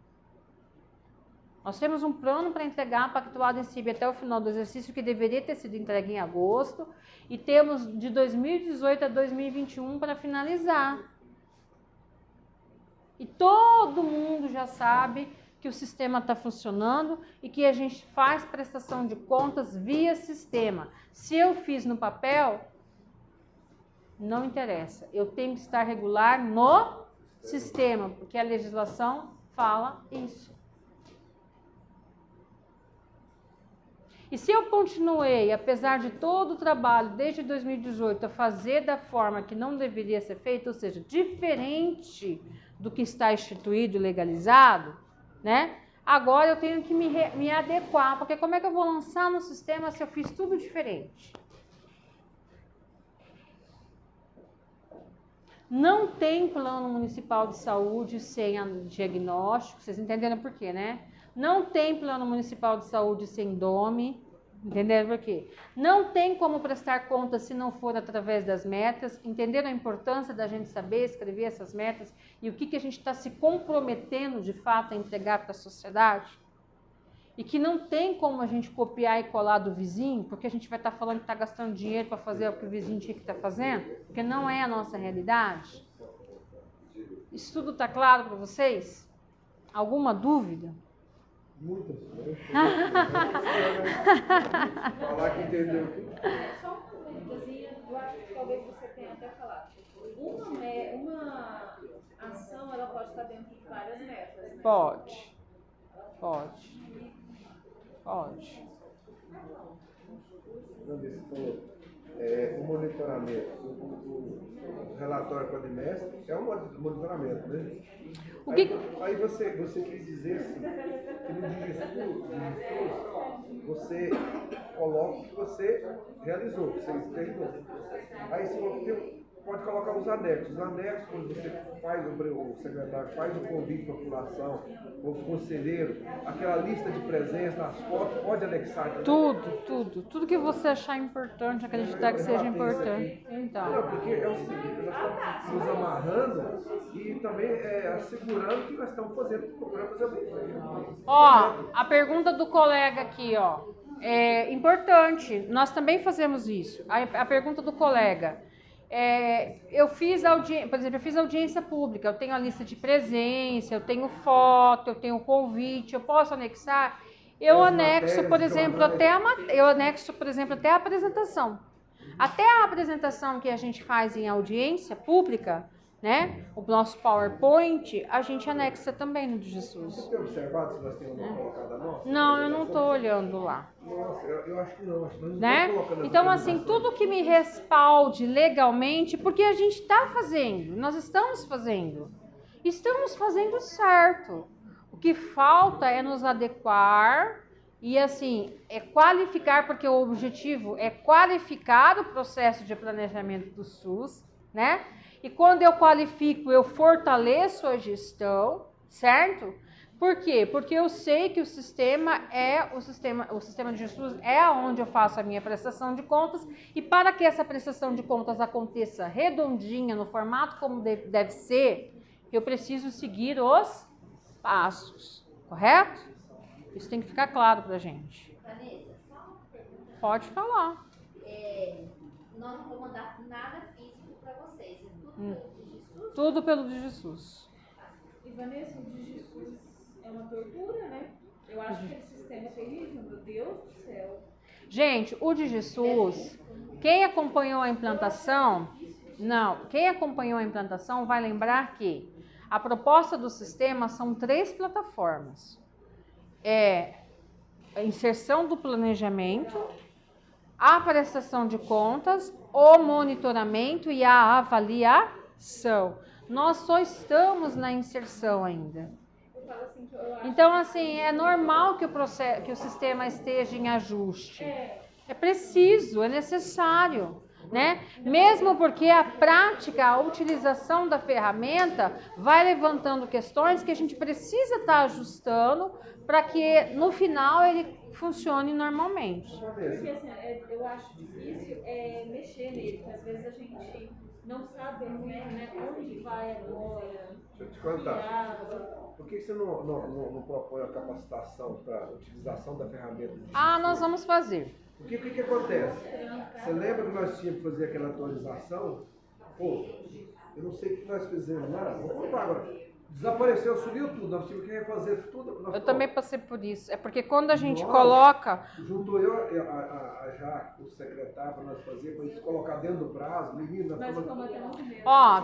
Nós temos um plano para entregar pactuado em CIB até o final do exercício, que deveria ter sido entregue em agosto, e temos de 2018 a 2021 para finalizar. E todo mundo já sabe que o sistema está funcionando e que a gente faz prestação de contas via sistema. Se eu fiz no papel, não interessa. Eu tenho que estar regular no sistema, porque a legislação fala isso. E se eu continuei, apesar de todo o trabalho desde 2018, a fazer da forma que não deveria ser feito, ou seja, diferente do que está instituído e legalizado, né? Agora eu tenho que me adequar, porque como é que eu vou lançar no sistema se eu fiz tudo diferente? Não tem plano municipal de saúde sem diagnóstico, vocês entenderam por quê, né? Não tem plano municipal de saúde sem DOME, entenderam por quê? Não tem como prestar contas se não for através das metas, entenderam a importância da gente saber escrever essas metas e o que a gente está se comprometendo de fato a entregar para a sociedade? E que não tem como a gente copiar e colar do vizinho, porque a gente vai estar falando que está gastando dinheiro para fazer o que o vizinho tinha que estar fazendo, porque não é a nossa realidade. Isso tudo está claro para vocês? Alguma dúvida? Muitas. Falar que entendeu tudo. Só uma dúvidazinha, eu acho que talvez você tenha até falado. Uma ação, ela pode estar dentro de várias metas, né? Pode. Você falou, o monitoramento, o relatório para bimestre é um monitoramento, né? Aí você quis dizer assim, que no digestivo você coloca o que você realizou, que você terminou. Aí você pode colocar os anexos. Os anexos, quando você faz, o secretário faz o convite para a população, o conselheiro, aquela lista de presença, as fotos, pode anexar também. Tudo que você achar importante, acreditar que seja importante. Então. Não, porque é o seguinte, nós estamos nos amarrando e também assegurando que nós estamos procurando fazer bem feito. Ó, a pergunta do colega aqui, ó, é importante. Nós também fazemos isso. A pergunta do colega. Eu fiz por exemplo, eu fiz audiência pública, eu tenho a lista de presença, eu tenho foto, eu tenho convite, eu posso anexar? Eu anexo, por exemplo, até a apresentação. Até a apresentação que a gente faz em audiência pública, né? O nosso PowerPoint, a gente anexa também no DigiSUS. Você tem observado se nós temos uma colocada nossa? Não, eu não estou olhando lá. Nossa, eu acho que não. Acho que nós não Né? estamos colocando Então, assim, tudo que me respalde legalmente, porque a gente está fazendo, nós estamos fazendo certo. O que falta é nos adequar e, assim, qualificar, porque o objetivo é qualificar o processo de planejamento do SUS, né? E quando eu qualifico, eu fortaleço a gestão, certo? Por quê? Porque eu sei que o sistema de SUS é onde eu faço a minha prestação de contas, e para que essa prestação de contas aconteça redondinha, no formato como deve ser, eu preciso seguir os passos, correto? Isso tem que ficar claro pra gente. Vanessa, só uma pergunta. Pode falar. nós não vamos mandar nada físico para vocês. É tudo pelo DigiSUS? Tudo pelo DigiSUS. E Vanessa, o DigiSUS é uma tortura, né? Eu acho aquele sistema terrível, meu Deus do céu. Gente, o DigiSUS, quem acompanhou a implantação, vai lembrar que a proposta do sistema são 3 plataformas. A inserção do planejamento, a prestação de contas, o monitoramento e a avaliação. Nós só estamos na inserção ainda. Então, assim, é normal que o sistema esteja em ajuste. É preciso, é necessário, né? Mesmo porque a prática, a utilização da ferramenta vai levantando questões que a gente precisa estar ajustando para que no final ele funcione normalmente. Porque assim, eu acho difícil mexer nele, porque às vezes a gente não sabe, né, onde vai agora. Deixa eu te contar. Por que você não propõe a capacitação para a utilização da ferramenta? Nós vamos fazer. Porque o que acontece? Você lembra que nós tínhamos que fazer aquela atualização? Pô, eu não sei o que nós fizemos lá. Vou contar agora. Desapareceu, sumiu tudo. Nós tivemos que refazer tudo. Eu também passei por isso. É porque quando a gente coloca... Juntou eu, a Jaque, o secretário, para nós fazer, para a gente colocar dentro do prazo. Menina, nós ficamos até 11h30. Ó,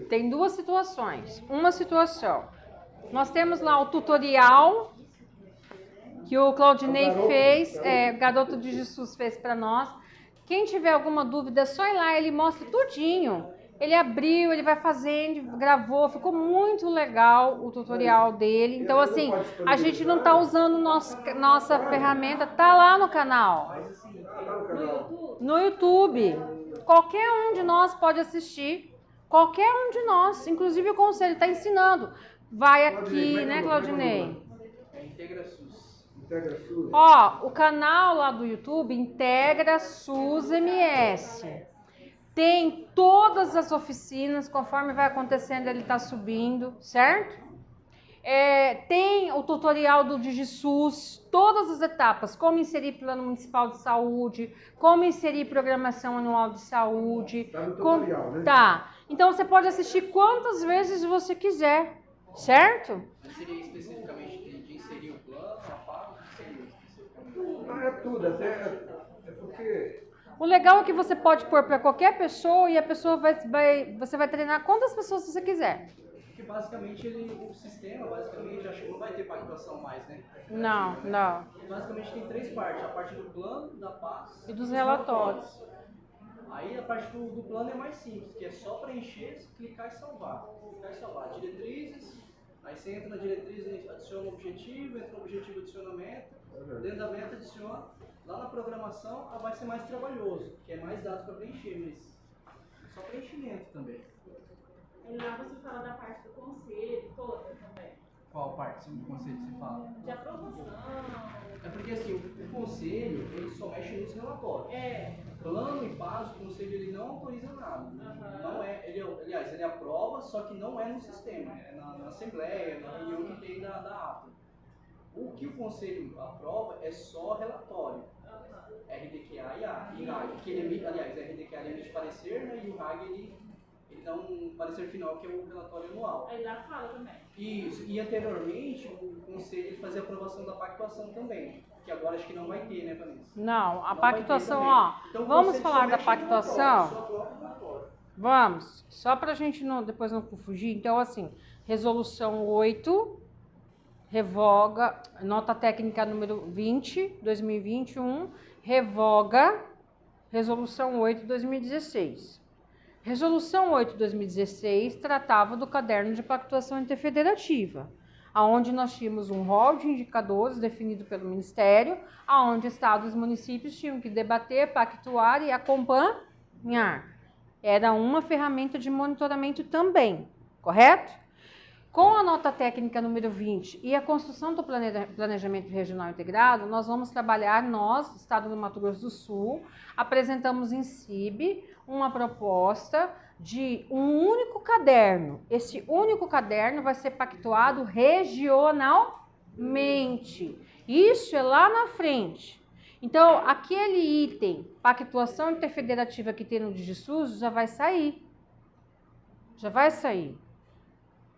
tem 2 situações. Uma situação. Nós temos lá o tutorial que o Claudinei fez, o garoto de Jesus fez para nós. Quem tiver alguma dúvida, é só ir lá, ele mostra tudinho. Ele abriu, ele vai fazendo, gravou, ficou muito legal o tutorial dele. Então, assim, a gente não tá usando nossa ferramenta, tá lá no canal. No YouTube. Qualquer um de nós pode assistir. Qualquer um de nós, inclusive o conselho, está ensinando. Vai aqui, né, Claudinei? Integra SUS. Ó, o canal lá do YouTube, Integra SUS MS. Tem todas as oficinas, conforme vai acontecendo, ele está subindo, certo? Tem o tutorial do DigiSUS, todas as etapas, como inserir plano municipal de saúde, como inserir programação anual de saúde. Tá no tutorial, né? Tá. Então você pode assistir quantas vezes você quiser, certo? Mas seria especificamente de inserir o plano, a pago, o que seria especificamente? É tudo, é porque... O legal é que você pode pôr para qualquer pessoa e a pessoa você vai treinar quantas pessoas você quiser. Porque basicamente o sistema, basicamente, acho que não vai ter pactuação mais, né? Não. Basicamente tem 3 partes, a parte do plano, da paz E dos relatórios. Aí a parte do plano é mais simples, que é só preencher, clicar e salvar. Diretrizes, aí você entra na diretriz, adiciona o objetivo, entra no objetivo, adiciona a meta, dentro da meta adiciona. Lá na programação vai ser mais trabalhoso, que é mais dados para preencher, mas só preenchimento também. E lá você fala da parte do conselho toda também. Qual parte do conselho você fala? De aprovação. É porque assim, o conselho, ele só mexe nos relatórios. Plano e passo, o conselho ele não autoriza nada. Não aliás, ele aprova, só que não é no sistema, é na assembleia, na reunião que tem da APA. O que o conselho aprova é só relatório. RDQA e RAG. Que ele emite, aliás, RDQA ele emite parecer, né, e o RAG ele dá um parecer final, que é o relatório anual. Aí lá fala também. Isso, e anteriormente o conselho ele fazia aprovação da pactuação também, que agora acho que não vai ter, né, Vanessa? Não, a Não pactuação, então, vamos falar da pactuação? Só aprova o relatório. Vamos, só pra gente depois não confundir. Então, assim, resolução 8, revoga, nota técnica número 20, 2021, revoga resolução 8, 2016. Resolução 8 de 2016 tratava do caderno de pactuação interfederativa, onde nós tínhamos um rol de indicadores definido pelo Ministério, onde estados e municípios tinham que debater, pactuar e acompanhar. Era uma ferramenta de monitoramento também, correto? Com a nota técnica número 20 e a construção do planejamento regional integrado, nós vamos trabalhar, nós, Estado do Mato Grosso do Sul, apresentamos em CIB uma proposta de um único caderno. Esse único caderno vai ser pactuado regionalmente. Isso é lá na frente. Então, aquele item, pactuação interfederativa que tem no DigiSUS, já vai sair. Já vai sair.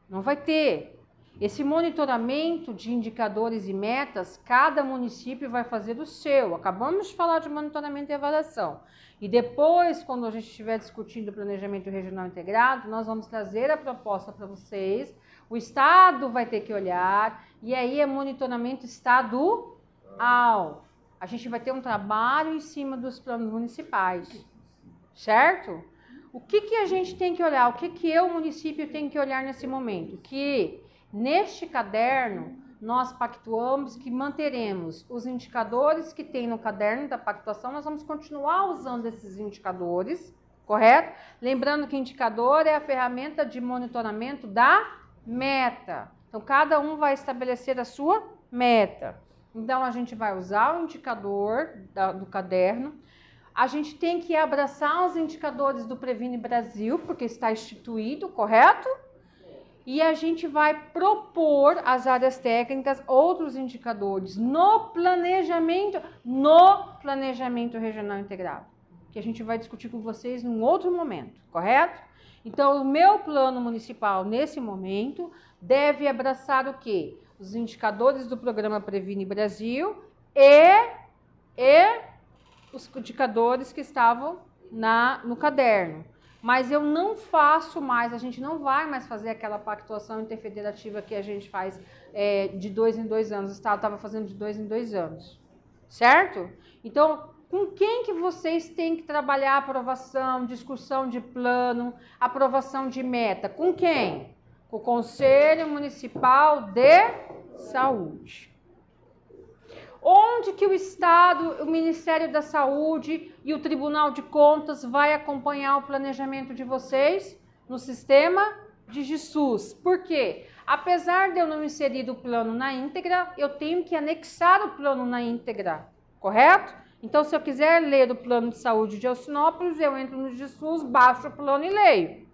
Não vai ter. Esse monitoramento de indicadores e metas, cada município vai fazer o seu. Acabamos de falar de monitoramento e avaliação. E depois, quando a gente estiver discutindo o planejamento regional integrado, nós vamos trazer a proposta para vocês. O Estado vai ter que olhar, e aí é monitoramento estadual. A gente vai ter um trabalho em cima dos planos municipais, certo? O que a gente tem que olhar? O que eu, município, tenho que olhar nesse momento? Que neste caderno nós pactuamos que manteremos os indicadores que tem no caderno da pactuação, nós vamos continuar usando esses indicadores, correto? Lembrando que indicador é a ferramenta de monitoramento da meta. Então, cada um vai estabelecer a sua meta. Então, a gente vai usar o indicador do caderno. A gente tem que abraçar os indicadores do Previne Brasil, porque está instituído, correto? E a gente vai propor às áreas técnicas outros indicadores no planejamento regional integrado, que a gente vai discutir com vocês num outro momento, correto? Então, o meu plano municipal, nesse momento, deve abraçar o quê? Os indicadores do programa Previne Brasil e os indicadores que estavam no caderno. Mas eu não faço mais, a gente não vai mais fazer aquela pactuação interfederativa que a gente faz de 2 em 2 anos. O Estado estava fazendo de 2 em 2 anos, certo? Então, com quem que vocês têm que trabalhar aprovação, discussão de plano, aprovação de meta? Com quem? Com o Conselho Municipal de Saúde. Onde que o Estado, o Ministério da Saúde e o Tribunal de Contas vai acompanhar o planejamento de vocês? No sistema DigiSUS. Por quê? Apesar de eu não inserir o plano na íntegra, eu tenho que anexar o plano na íntegra, correto? Então, se eu quiser ler o plano de saúde de Alcinópolis, eu entro no DigiSUS, baixo o plano e leio.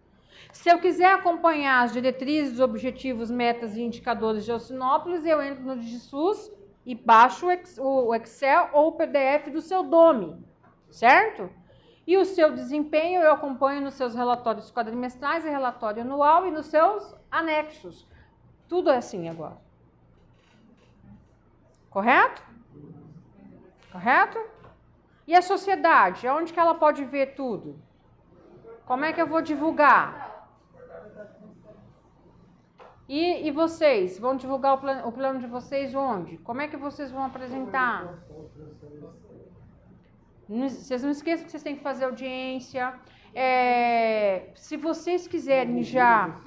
Se eu quiser acompanhar as diretrizes, objetivos, metas e indicadores de Alcinópolis, eu entro no DigiSUS e baixo o Excel ou o PDF do seu DOME, certo? E o seu desempenho eu acompanho nos seus relatórios quadrimestrais e relatório anual e nos seus anexos. Tudo é assim agora. Correto? Correto? E a sociedade? Onde que ela pode ver tudo? Como é que eu vou divulgar? E vocês? Vão divulgar o plano de vocês onde? Como é que vocês vão apresentar? Vocês não esqueçam que vocês têm que fazer audiência. Se vocês quiserem já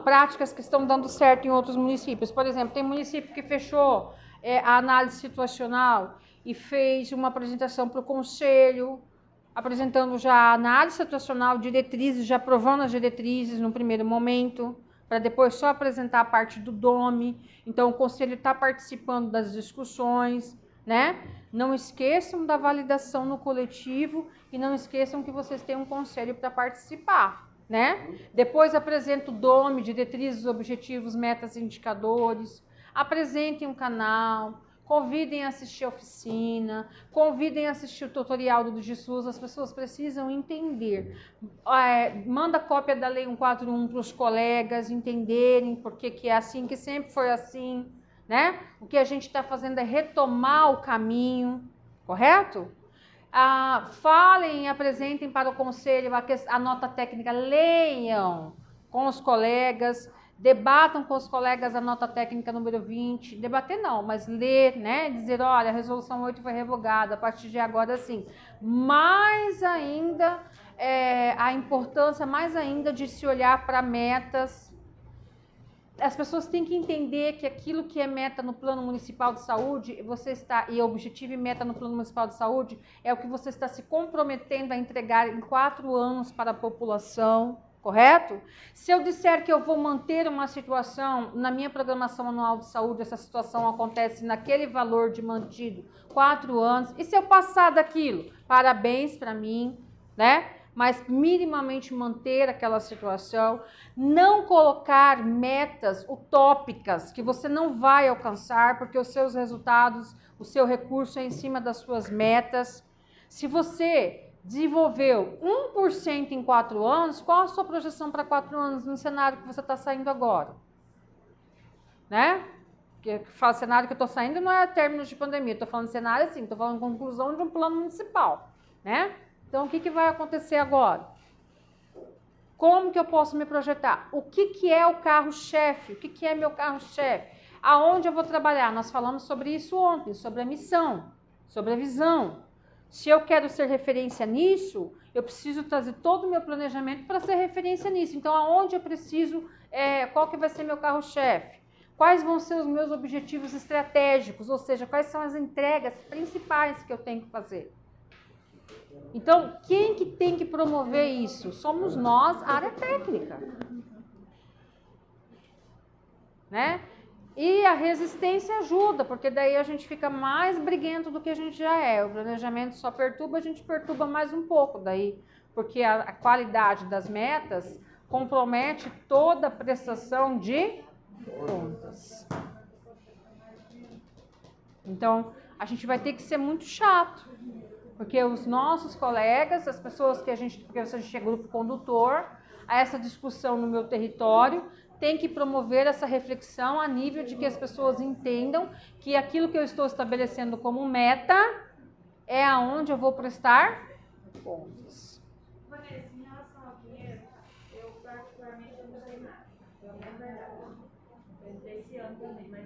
práticas que estão dando certo em outros municípios, por exemplo, tem município que fechou a análise situacional e fez uma apresentação para o conselho, apresentando já a análise situacional, diretrizes, já aprovando as diretrizes no primeiro momento, para depois só apresentar a parte do DOME. Então, o conselho está participando das discussões, né? Não esqueçam da validação no coletivo e não esqueçam que vocês têm um conselho para participar, né? Depois apresenta o DOME, diretrizes, objetivos, metas e indicadores. Apresentem um canal, convidem a assistir a oficina, convidem a assistir o tutorial do DigiSUS, as pessoas precisam entender. Manda cópia da Lei 141 para os colegas entenderem por que é assim, que sempre foi assim, né? O que a gente está fazendo é retomar o caminho, correto? Falem e apresentem para o conselho a nota técnica, leiam com os colegas, debatam com os colegas a nota técnica número 20, debater não, mas ler, né, dizer, olha, a resolução 8 foi revogada, a partir de agora sim. Mais ainda, a importância mais ainda de se olhar para metas. As pessoas têm que entender que aquilo que é meta no Plano Municipal de Saúde, e objetivo e meta no Plano Municipal de Saúde, é o que você está se comprometendo a entregar em 4 anos para a população, correto? Se eu disser que eu vou manter uma situação na minha programação anual de saúde, essa situação acontece naquele valor de mantido 4 anos, e se eu passar daquilo? Parabéns para mim, né? mas minimamente manter aquela situação, não colocar metas utópicas que você não vai alcançar, porque os seus resultados, o seu recurso é em cima das suas metas. Se você desenvolveu 1% em 4 anos, qual a sua projeção para 4 anos no cenário que você está saindo agora? Né? Porque o cenário que eu estou saindo não é término de pandemia, estou falando cenário assim, estou falando conclusão de um plano municipal, né? Então, o que vai acontecer agora? Como que eu posso me projetar? O que é o carro-chefe? O que é meu carro-chefe? Aonde eu vou trabalhar? Nós falamos sobre isso ontem, sobre a missão, sobre a visão. Se eu quero ser referência nisso, eu preciso trazer todo o meu planejamento para ser referência nisso. Então, aonde eu preciso, qual que vai ser meu carro-chefe? Quais vão ser os meus objetivos estratégicos? Ou seja, quais são as entregas principais que eu tenho que fazer? Então, quem que tem que promover isso? Somos nós, a área técnica. Né? E a resistência ajuda, porque daí a gente fica mais briguento do que a gente já é. O planejamento só perturba, a gente perturba mais um pouco daí, porque a qualidade das metas compromete toda a prestação de contas. Então, a gente vai ter que ser muito chato, porque os nossos colegas, as pessoas porque a gente é grupo condutor, a essa discussão no meu território, tem que promover essa reflexão a nível de que as pessoas entendam que aquilo que eu estou estabelecendo como meta é aonde eu vou prestar contas. Vanessa, em relação ao dinheiro, eu particularmente não sei nada. É verdade. Desse ano também, mas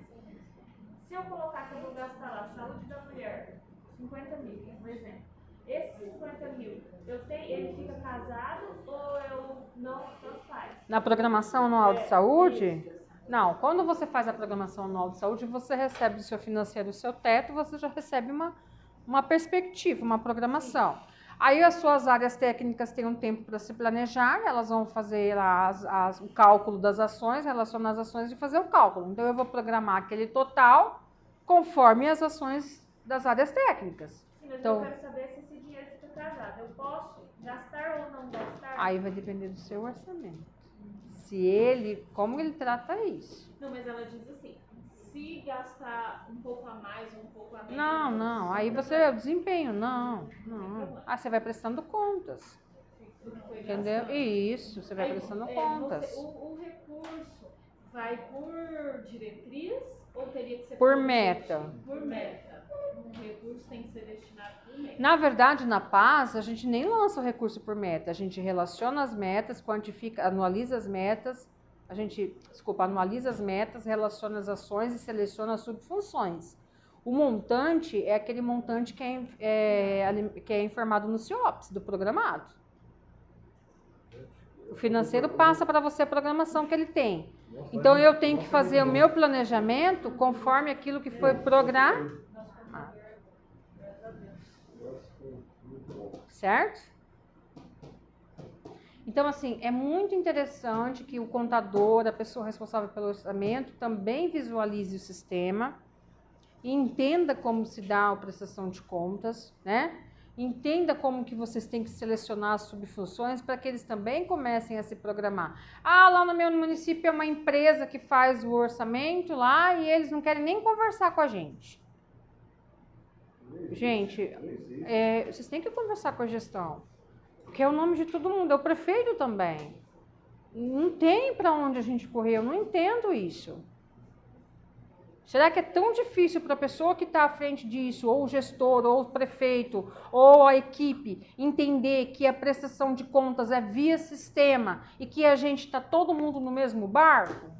se eu colocar que eu vou gastar lá, saúde da mulher, 50 mil, por exemplo. Esses 50 mil, ele fica casado ou eu não faz? Na programação anual de saúde? Não, quando você faz a programação anual de saúde, você recebe do seu financeiro o seu teto, você já recebe uma perspectiva, uma programação. Aí as suas áreas técnicas têm um tempo para se planejar, elas vão fazer o cálculo das ações, relacionar as ações e fazer o cálculo. Então eu vou programar aquele total conforme as ações das áreas técnicas. Sim, mas então, eu quero saber se esse dinheiro fica casado. Eu posso gastar ou não gastar? Aí vai depender do seu orçamento. Como ele trata isso. Não, mas ela diz assim, se gastar um pouco a mais ou um pouco a menos... Não, aí você é o desempenho, não. Ah, você vai prestando contas. Entendeu? Isso, você vai prestando contas. O recurso vai por diretriz ou teria que ser por meta? Por meta. O recurso tem que ser destinado por meta. Na verdade, na PAS, a gente nem lança o recurso por meta. A gente relaciona as metas, quantifica, analisa as metas. Analisa as metas, relaciona as ações e seleciona as subfunções. O montante é aquele montante que é informado no CIOPS, do programado. O financeiro passa para você a programação que ele tem. Então, eu tenho que fazer o meu planejamento conforme aquilo que foi programado. Certo? Então, assim, é muito interessante que o contador, a pessoa responsável pelo orçamento, também visualize o sistema e entenda como se dá a prestação de contas, né? Entenda como que vocês têm que selecionar as subfunções para que eles também comecem a se programar. Ah, lá no meu município é uma empresa que faz o orçamento lá e eles não querem nem conversar com a gente. Gente, vocês têm que conversar com a gestão, porque é o nome de todo mundo, é o prefeito também. Não tem para onde a gente correr, eu não entendo isso. Será que é tão difícil para a pessoa que está à frente disso, ou o gestor, ou o prefeito, ou a equipe, entender que a prestação de contas é via sistema e que a gente está todo mundo no mesmo barco?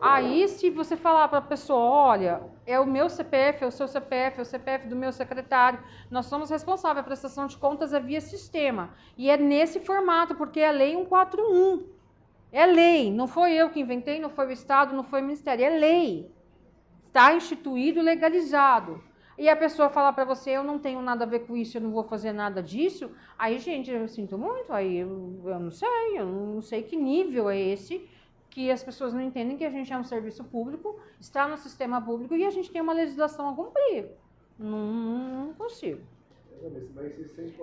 Aí, se você falar para a pessoa, olha, é o meu CPF, é o seu CPF, é o CPF do meu secretário, nós somos responsáveis, a prestação de contas é via sistema. E é nesse formato, porque é a Lei 141. É lei, não foi eu que inventei, não foi o Estado, não foi o Ministério, é lei. Está instituído, legalizado. E a pessoa falar para você, eu não tenho nada a ver com isso, eu não vou fazer nada disso, aí, gente, eu sinto muito, aí eu não sei que nível é esse, que as pessoas não entendem que a gente é um serviço público, está no sistema público e a gente tem uma legislação a cumprir. Não consigo.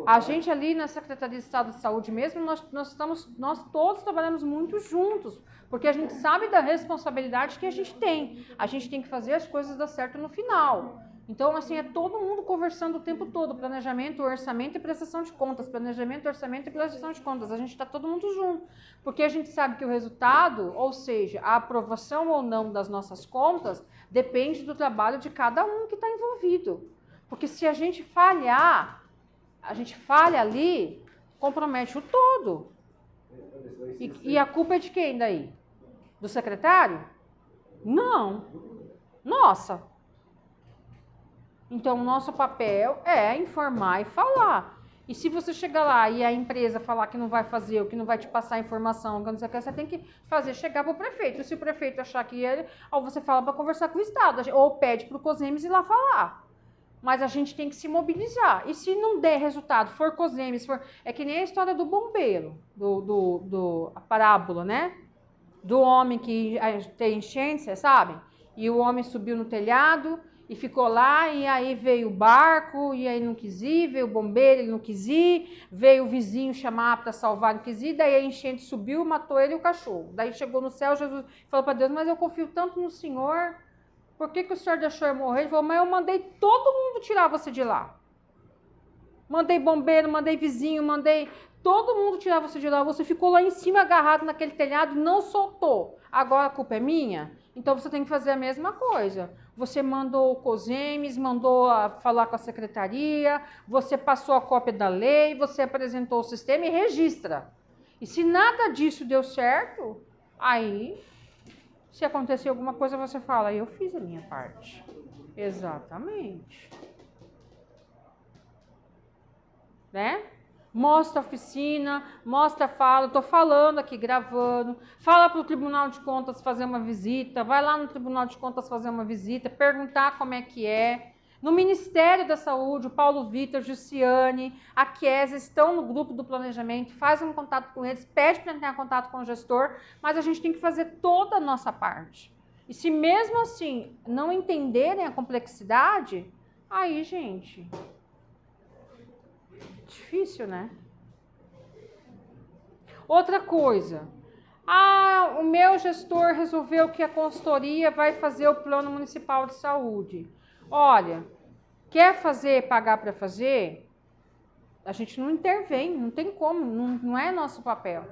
A gente ali na Secretaria de Estado de Saúde mesmo, nós todos trabalhamos muito juntos, porque a gente sabe da responsabilidade que a gente tem. A gente tem que fazer as coisas dar certo no final. Então, assim, é todo mundo conversando o tempo todo, planejamento, orçamento e prestação de contas, planejamento, orçamento e prestação de contas. A gente está todo mundo junto, porque a gente sabe que o resultado, ou seja, a aprovação ou não das nossas contas, depende do trabalho de cada um que está envolvido. Porque se a gente falha ali, compromete o todo. E a culpa é de quem daí? Do secretário? Não. Nossa. Então, o nosso papel é informar e falar. E se você chegar lá e a empresa falar que não vai fazer, ou que não vai te passar informação, que não sei o que, você tem que chegar para o prefeito. E se o prefeito achar que ele, ou você fala para conversar com o Estado, ou pede para o COSEMES ir lá falar. Mas a gente tem que se mobilizar. E se não der resultado, for COSEMES, é que nem a história do bombeiro, a parábola, né? Do homem que tem enchente, vocês sabem? E o homem subiu no telhado e ficou lá, e aí veio o barco, e aí não quis ir, veio o bombeiro, ele não quis ir, veio o vizinho chamar para salvar, não quis ir, daí a enchente subiu, matou ele e o cachorro. Daí chegou no céu, Jesus falou para Deus, mas eu confio tanto no Senhor, por que o Senhor deixou eu morrer? Ele falou, mas eu mandei todo mundo tirar você de lá. Mandei bombeiro, mandei vizinho, mandei todo mundo tirar você de lá. Você ficou lá em cima agarrado naquele telhado, não soltou. Agora a culpa é minha? Então você tem que fazer a mesma coisa. Você mandou o COSEMES, mandou falar com a secretaria, você passou a cópia da lei, você apresentou o sistema e registra. E se nada disso deu certo, aí, se acontecer alguma coisa, você fala, eu fiz a minha parte. Exatamente. Né? Mostra a oficina, mostra, fala, tô falando aqui, gravando, fala para o Tribunal de Contas fazer uma visita, vai lá no Tribunal de Contas fazer uma visita, perguntar como é que é. No Ministério da Saúde, o Paulo Vitor, Jussiane, a Chiesa estão no grupo do planejamento, faz um contato com eles, pede para entrar em contato com o gestor, mas a gente tem que fazer toda a nossa parte. E se mesmo assim não entenderem a complexidade, aí, gente... Difícil, né? Outra coisa. O meu gestor resolveu que a consultoria vai fazer o plano municipal de saúde. Olha, quer fazer, pagar para fazer? A gente não intervém, não tem como, não é nosso papel.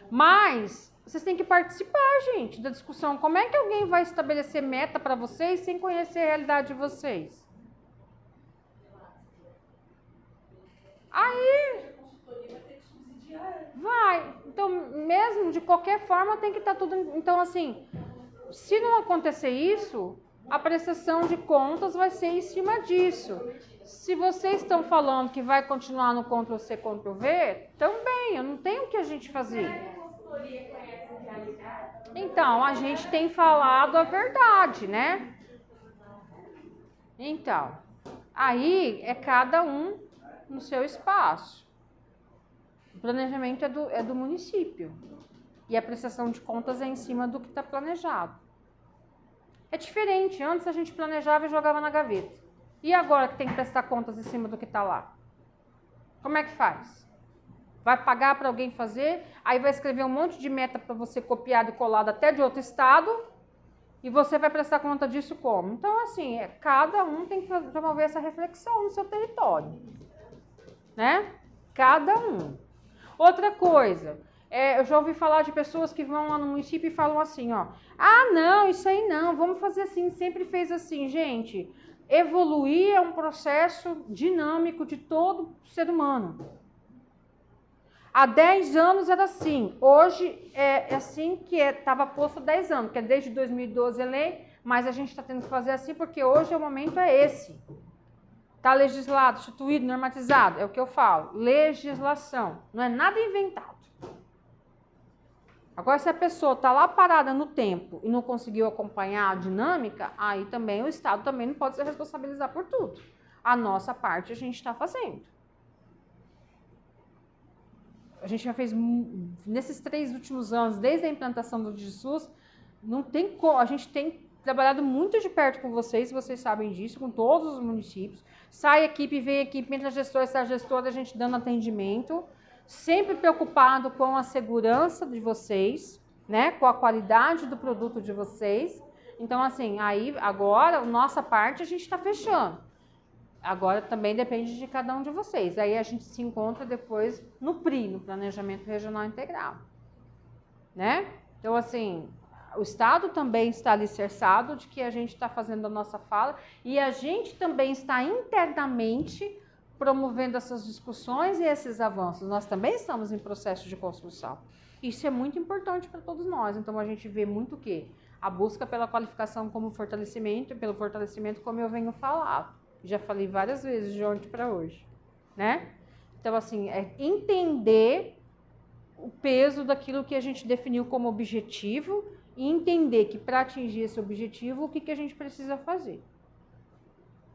Mas vocês têm que participar, gente, da discussão. Como é que alguém vai estabelecer meta para vocês sem conhecer a realidade de vocês? Aí... Vai. Então, mesmo de qualquer forma, tem que estar tudo... Então, assim, se não acontecer isso, a prestação de contas vai ser em cima disso. Se vocês estão falando que vai continuar no Ctrl+C, Ctrl+V, também, eu não tenho o que a gente fazer. Então, a gente tem falado a verdade, né? Então, aí é cada um no seu espaço. O planejamento é do município. E a prestação de contas é em cima do que está planejado. É diferente. Antes a gente planejava e jogava na gaveta. E agora que tem que prestar contas em cima do que está lá? Como é que faz? Vai pagar para alguém fazer, aí vai escrever um monte de meta para você copiado e colado até de outro estado, e você vai prestar conta disso como? Então, assim, cada um tem que promover essa reflexão no seu território. Né? Cada um. Outra coisa, eu já ouvi falar de pessoas que vão lá no município e falam assim, ó, não, isso aí não, vamos fazer assim, sempre fez assim. Gente, evoluir é um processo dinâmico de todo ser humano. Há 10 anos era assim, hoje é assim que estava posto há 10 anos, que é desde 2012 a lei, mas a gente está tendo que fazer assim porque hoje o momento é esse. Está legislado, instituído, normatizado, é o que eu falo, legislação, não é nada inventado. Agora, se a pessoa está lá parada no tempo e não conseguiu acompanhar a dinâmica, aí também o Estado também não pode se responsabilizar por tudo. A nossa parte a gente está fazendo. A gente já fez, nesses 3 últimos anos, desde a implantação do DigiSUS, não tem como, a gente tem trabalhado muito de perto com vocês sabem disso, com todos os municípios. Sai equipe, vem equipe, entra gestor, sai gestor, a gente dando atendimento, sempre preocupado com a segurança de vocês, né, com a qualidade do produto de vocês. Então, assim, aí agora, a nossa parte a gente está fechando. Agora também depende de cada um de vocês. Aí a gente se encontra depois no PRI, no Planejamento Regional Integral, né? Então, assim, o Estado também está alicerçado de que a gente está fazendo a nossa fala e a gente também está internamente promovendo essas discussões e esses avanços. Nós também estamos em processo de construção. Isso é muito importante para todos nós. Então, a gente vê muito o quê? A busca pela qualificação como fortalecimento, e pelo fortalecimento como eu venho falar. Já falei várias vezes de ontem para hoje, né? Então, assim, é entender o peso daquilo que a gente definiu como objetivo e entender que para atingir esse objetivo, o que a gente precisa fazer.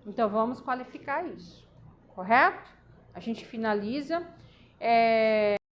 Então, vamos qualificar isso, correto? A gente finaliza.